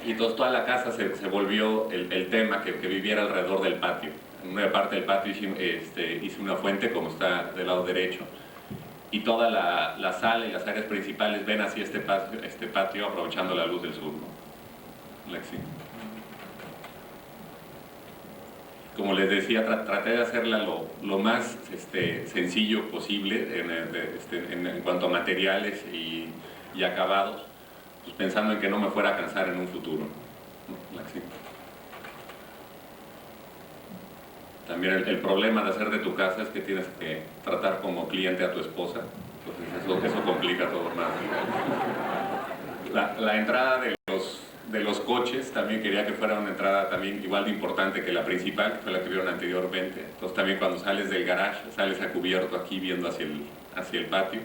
Y entonces toda la casa se volvió el tema que viviera alrededor del patio. En una parte del patio hice una fuente, como está del lado derecho, y toda la sala y las áreas principales ven hacia este patio aprovechando la luz del sur, ¿no? Lexi. Como les decía, traté de hacerla lo más sencillo posible en cuanto a materiales y acabados, pues pensando en que no me fuera a cansar en un futuro, ¿no? Lexi. También el problema de hacer de tu casa es que tienes que tratar como cliente a tu esposa, entonces eso complica todo más. La entrada de los coches también quería que fuera una entrada también igual de importante que la principal, que fue la que vieron anteriormente. Entonces también cuando sales del garage, sales a cubierto aquí viendo hacia el patio.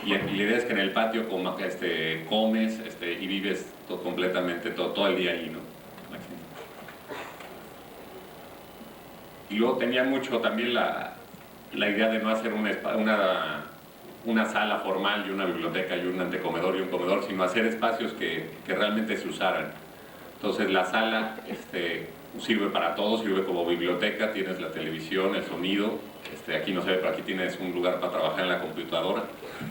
Y la idea es que en el patio comes y vives completamente todo el día ahí, ¿no? Y luego tenía mucho también la idea de no hacer una sala formal y una biblioteca y un antecomedor y un comedor, sino hacer espacios que realmente se usaran. Entonces la sala sirve para todo, sirve como biblioteca, tienes la televisión, el sonido, aquí no se ve, pero aquí tienes un lugar para trabajar en la computadora.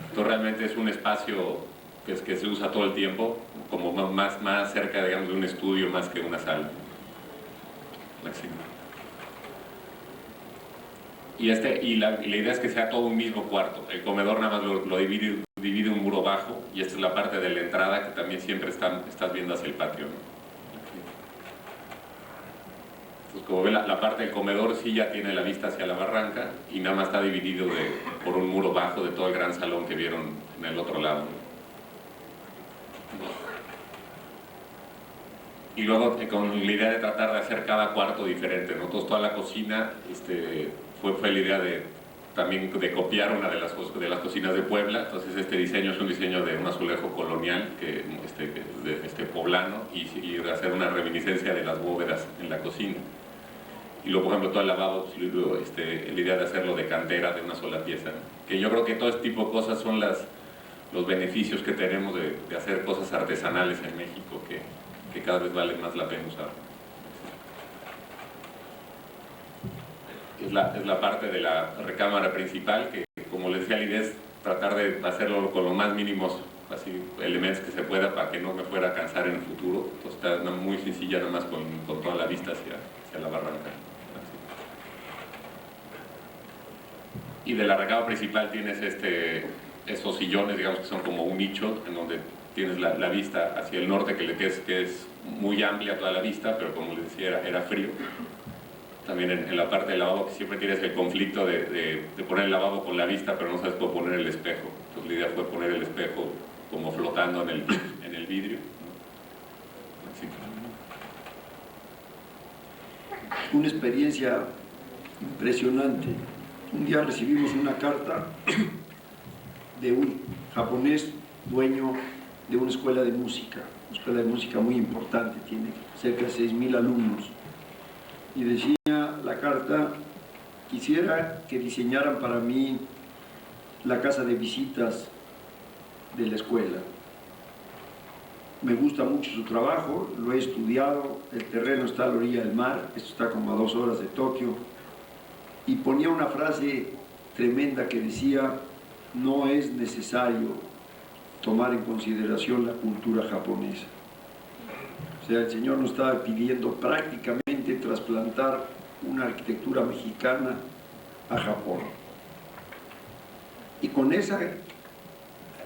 Entonces realmente es un espacio que se usa todo el tiempo, como más cerca, digamos, de un estudio más que una sala. Y la idea es que sea todo un mismo cuarto. El comedor nada más lo divide un muro bajo, y esta es la parte de la entrada que también siempre estás viendo hacia el patio, ¿no? Entonces, como ven, la parte del comedor sí ya tiene la vista hacia la barranca y nada más está dividido por un muro bajo de todo el gran salón que vieron en el otro lado, ¿no? Y luego con la idea de tratar de hacer cada cuarto diferente, ¿no? Entonces toda la cocina fue la idea también de copiar una de las cocinas de Puebla. Entonces este diseño es un diseño de un azulejo colonial poblano, y de hacer una reminiscencia de las bóvedas en la cocina. Y luego, por ejemplo, todo el lavabo, la idea de hacerlo de cantera, de una sola pieza, ¿no? Que yo creo que todo este tipo de cosas son los beneficios que tenemos de hacer cosas artesanales en México que cada vez vale más la pena usar. Es la parte de la recámara principal que, como les decía, la idea es tratar de hacerlo con los más mínimos así, elementos que se pueda para que no me fuera a cansar en el futuro. Entonces está muy sencilla, nada más con toda la vista hacia la barranca. Y de la recámara principal tienes estos sillones, digamos que son como un nicho, en donde tienes la vista hacia el norte, que es muy amplia toda la vista, pero como les decía, era frío. También en la parte del lavabo, que siempre tienes el conflicto de poner el lavabo con la vista, pero no sabes cómo poner el espejo. Entonces la idea fue poner el espejo como flotando en el vidrio. Así. Una experiencia impresionante. Un día recibimos una carta de un japonés dueño de una escuela de música muy importante, tiene cerca de 6,000 alumnos. Y decía la carta: quisiera que diseñaran para mí la casa de visitas de la escuela. Me gusta mucho su trabajo, lo he estudiado, el terreno está a la orilla del mar, esto está como a 2 horas de Tokio, y ponía una frase tremenda que decía: no es necesario tomar en consideración la cultura japonesa. O sea, el Señor nos estaba pidiendo prácticamente trasplantar una arquitectura mexicana a Japón. Y con esa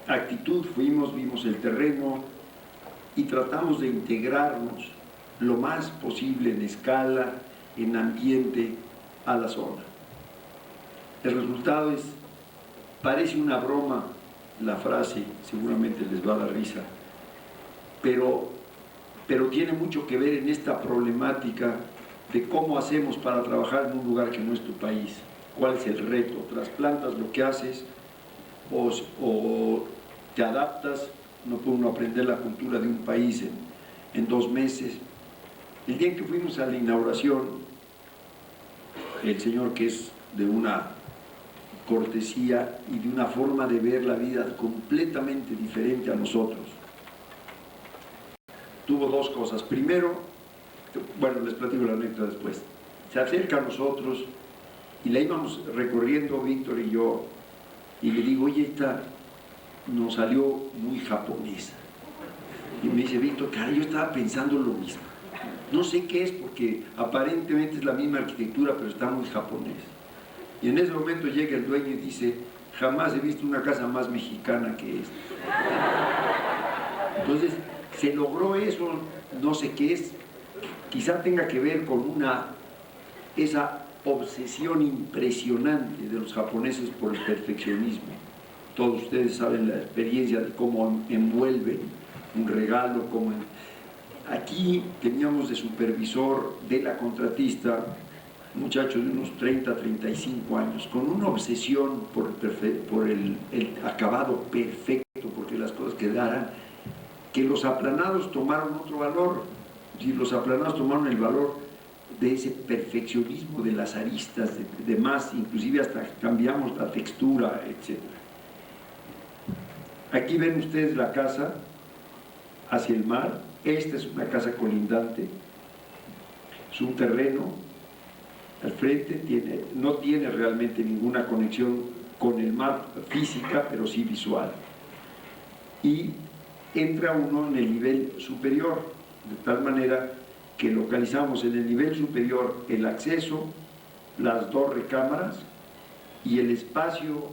actitud vimos el terreno y tratamos de integrarnos lo más posible en escala, en ambiente, a la zona. El resultado parece una broma la frase, seguramente les va a dar risa, pero tiene mucho que ver en esta problemática de cómo hacemos para trabajar en un lugar que no es tu país. ¿Cuál es el reto? ¿Trasplantas lo que haces o te adaptas? No puede uno aprender la cultura de un país en 2 meses. El día en que fuimos a la inauguración, el señor, que es de una cortesía y de una forma de ver la vida completamente diferente a nosotros, tuvo 2 cosas. Primero, bueno, les platico la anécdota después. Se acerca a nosotros y la íbamos recorriendo Víctor y yo, y le digo: oye, esta nos salió muy japonesa. Y me dice: Víctor, cara, yo estaba pensando lo mismo. No sé qué es, porque aparentemente es la misma arquitectura, pero está muy japonés. Y en ese momento llega el dueño y dice: jamás he visto una casa más mexicana que esta. Entonces, se logró eso, no sé qué es, quizá tenga que ver con esa obsesión impresionante de los japoneses por el perfeccionismo. Todos ustedes saben la experiencia de cómo envuelven un regalo, Aquí teníamos de supervisor de la contratista un muchacho de unos 30, 35 años, con una obsesión por el acabado perfecto, porque las cosas quedaran, que los aplanados tomaron otro valor. Y los aplanados tomaron el valor de ese perfeccionismo de las aristas, de más, inclusive hasta cambiamos la textura, etc. Aquí ven ustedes la casa hacia el mar. Esta es una casa colindante, es un terreno al frente, no tiene realmente ninguna conexión con el mar física, pero sí visual. Y entra uno en el nivel superior, de tal manera que localizamos en el nivel superior el acceso, las 2 recámaras y el espacio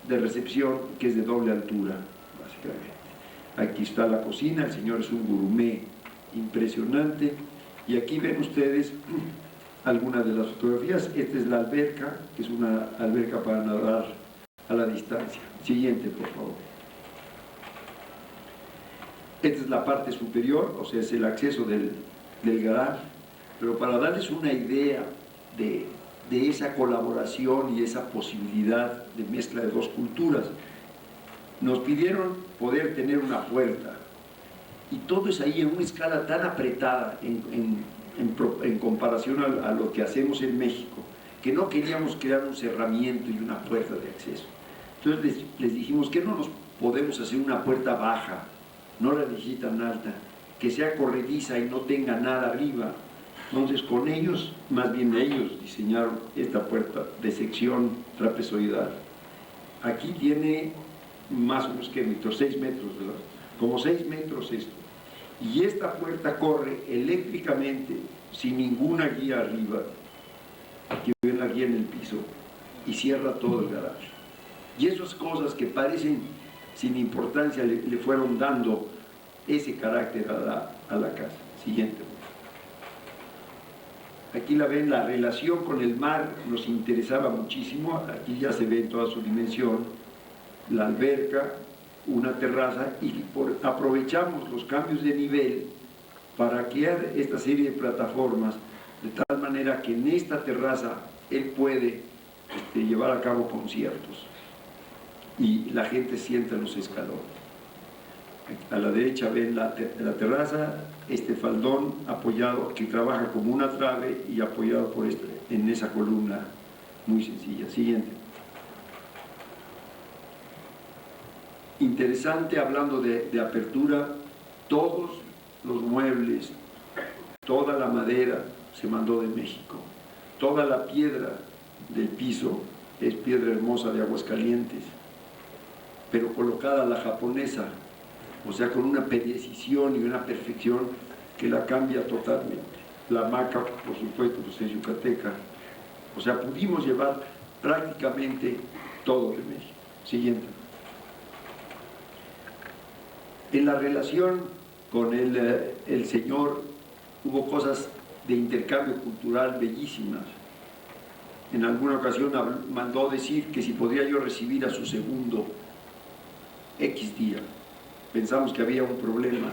de recepción, que es de doble altura, básicamente. Aquí está la cocina, el señor es un gourmet impresionante, y aquí ven ustedes algunas de las fotografías. Esta es la alberca, que es una alberca para nadar a la distancia. Siguiente, por favor. Esta es la parte superior, o sea, es el acceso del garage, pero para darles una idea de esa colaboración y esa posibilidad de mezcla de 2 culturas, nos pidieron poder tener una puerta, y todo es ahí en una escala tan apretada en comparación a lo que hacemos en México, que no queríamos crear un cerramiento y una puerta de acceso. Entonces les dijimos que no nos podemos hacer una puerta baja, no la necesita tan alta, que sea corrediza y no tenga nada arriba. Entonces con ellos, más bien ellos diseñaron esta puerta de sección trapezoidal. Aquí tiene más o menos, ¿qué metros? 6 metros, ¿verdad? Como 6 metros esto. Y esta puerta corre eléctricamente, sin ninguna guía arriba. Aquí ven la guía en el piso y cierra todo el garaje. Y esas cosas que parecen sin importancia le fueron dando ese carácter a la casa. Siguiente. Aquí la ven, la relación con el mar nos interesaba muchísimo. Aquí ya se ve en toda su dimensión la alberca, una terraza, y aprovechamos los cambios de nivel para crear esta serie de plataformas de tal manera que en esta terraza él puede llevar a cabo conciertos y la gente sienta los escalones. A la derecha ven la terraza, este faldón apoyado, que trabaja como una trave y apoyado por en esa columna muy sencilla. Siguiente. Interesante, hablando de apertura, todos los muebles, toda la madera se mandó de México, toda la piedra del piso es piedra hermosa de Aguascalientes, pero colocada a la japonesa, o sea, con una precisión y una perfección que la cambia totalmente. La hamaca, por supuesto, pues es yucateca, o sea, pudimos llevar prácticamente todo de México. Siguiente. En la relación con el señor hubo cosas de intercambio cultural bellísimas. En alguna ocasión mandó decir que si podría yo recibir a su segundo X día. Pensamos que había un problema.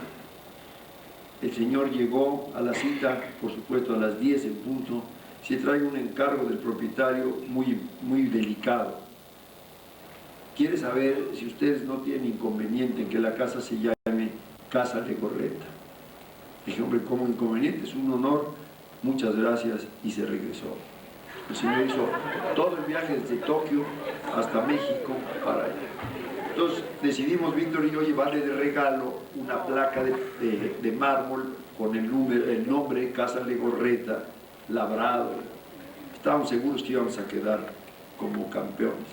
El señor llegó a la cita, por supuesto a las 10 en punto. Se trae un encargo del propietario muy delicado. Quiere saber si ustedes no tienen inconveniente en que la casa se llame Casa Legorreta. Dije, hombre, ¿cómo inconveniente? Es un honor, muchas gracias, y se regresó. El señor hizo todo el viaje desde Tokio hasta México para allá. Entonces decidimos, Víctor y yo, llevarle de regalo una placa de mármol con el nombre Casa Legorreta, labrado. Estábamos seguros que íbamos a quedar como campeones.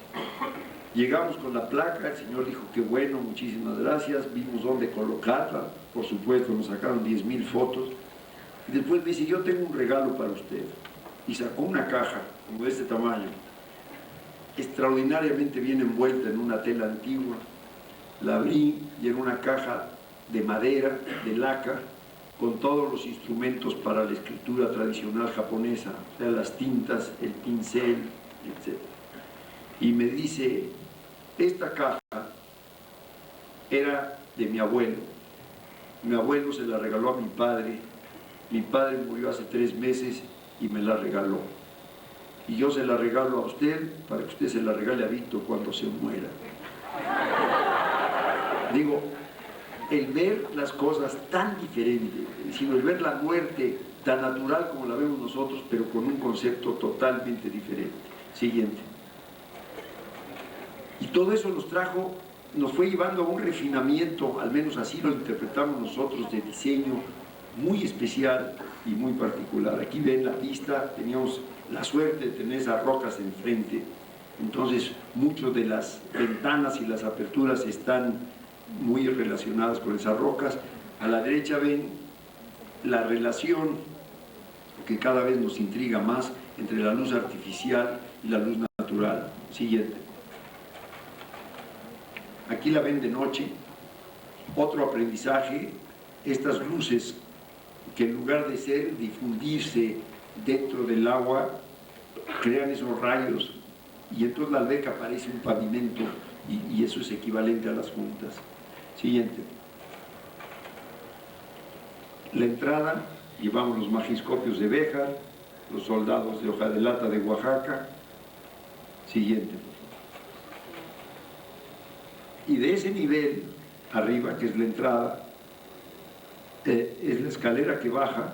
Llegamos con la placa, el señor dijo que bueno, muchísimas gracias, vimos dónde colocarla, por supuesto nos sacaron 10,000 fotos, y después me dice, yo tengo un regalo para usted, y sacó una caja como de este tamaño, extraordinariamente bien envuelta en una tela antigua. La abrí y era una caja de madera, de laca, con todos los instrumentos para la escritura tradicional japonesa, o sea, las tintas, el pincel, etc. Y me dice, esta caja era de mi abuelo se la regaló a mi padre murió hace 3 meses y me la regaló, y yo se la regalo a usted para que usted se la regale a Víctor cuando se muera. Digo, el ver las cosas tan diferentes, sino el ver la muerte tan natural como la vemos nosotros, pero con un concepto totalmente diferente. Siguiente. Y todo eso nos fue llevando a un refinamiento, al menos así lo interpretamos nosotros, de diseño muy especial y muy particular. Aquí ven la pista, teníamos la suerte de tener esas rocas enfrente, entonces muchas de las ventanas y las aperturas están muy relacionadas con esas rocas. A la derecha ven la relación que cada vez nos intriga más entre la luz artificial y la luz natural. Siguiente. Aquí la ven de noche. Otro aprendizaje, estas luces que en lugar de difundirse dentro del agua, crean esos rayos y entonces la alberca parece un pavimento y eso es equivalente a las juntas. Siguiente. La entrada, llevamos los magiscopios de Béjar, los soldados de hoja de lata de Oaxaca. Siguiente. Y de ese nivel, arriba, que es la entrada, es la escalera que baja,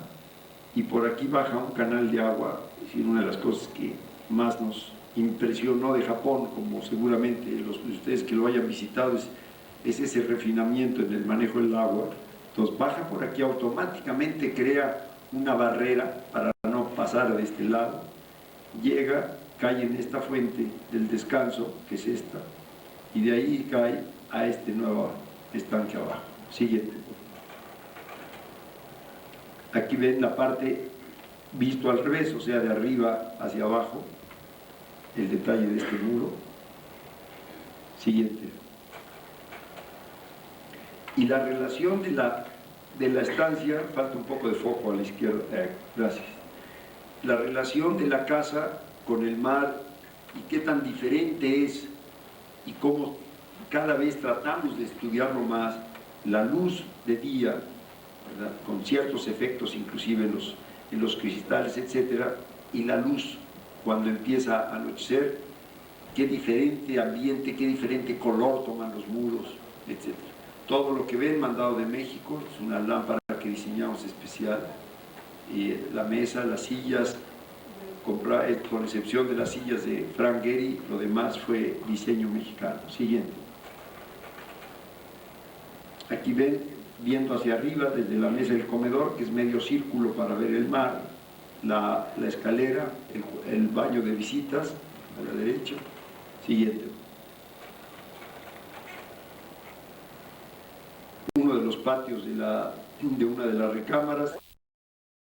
y por aquí baja un canal de agua, es decir, una de las cosas que más nos impresionó de Japón, como seguramente los de ustedes que lo hayan visitado, es ese refinamiento en el manejo del agua. Entonces baja por aquí automáticamente, crea una barrera para no pasar de este lado, llega, cae en esta fuente del descanso, que es esta, y de ahí cae a este nuevo estanque abajo. Siguiente. Aquí ven la parte visto al revés, o sea, de arriba hacia abajo, el detalle de este muro. Siguiente. Y la relación de la estancia, falta un poco de foco a la izquierda, gracias. La relación de la casa con el mar y qué tan diferente es y cómo cada vez tratamos de estudiarlo más, la luz de día, ¿verdad?, con ciertos efectos inclusive en los cristales, etcétera, y la luz cuando empieza a anochecer, qué diferente ambiente, qué diferente color toman los muros, etcétera. Todo lo que ven mandado de México, es una lámpara que diseñamos especial, y la mesa, las sillas, con excepción de las sillas de Frank Gehry, lo demás fue diseño mexicano. Siguiente. Aquí ven, viendo hacia arriba, desde la mesa del comedor, que es medio círculo para ver el mar, la escalera, el baño de visitas, a la derecha. Siguiente. Uno de los patios de una de las recámaras,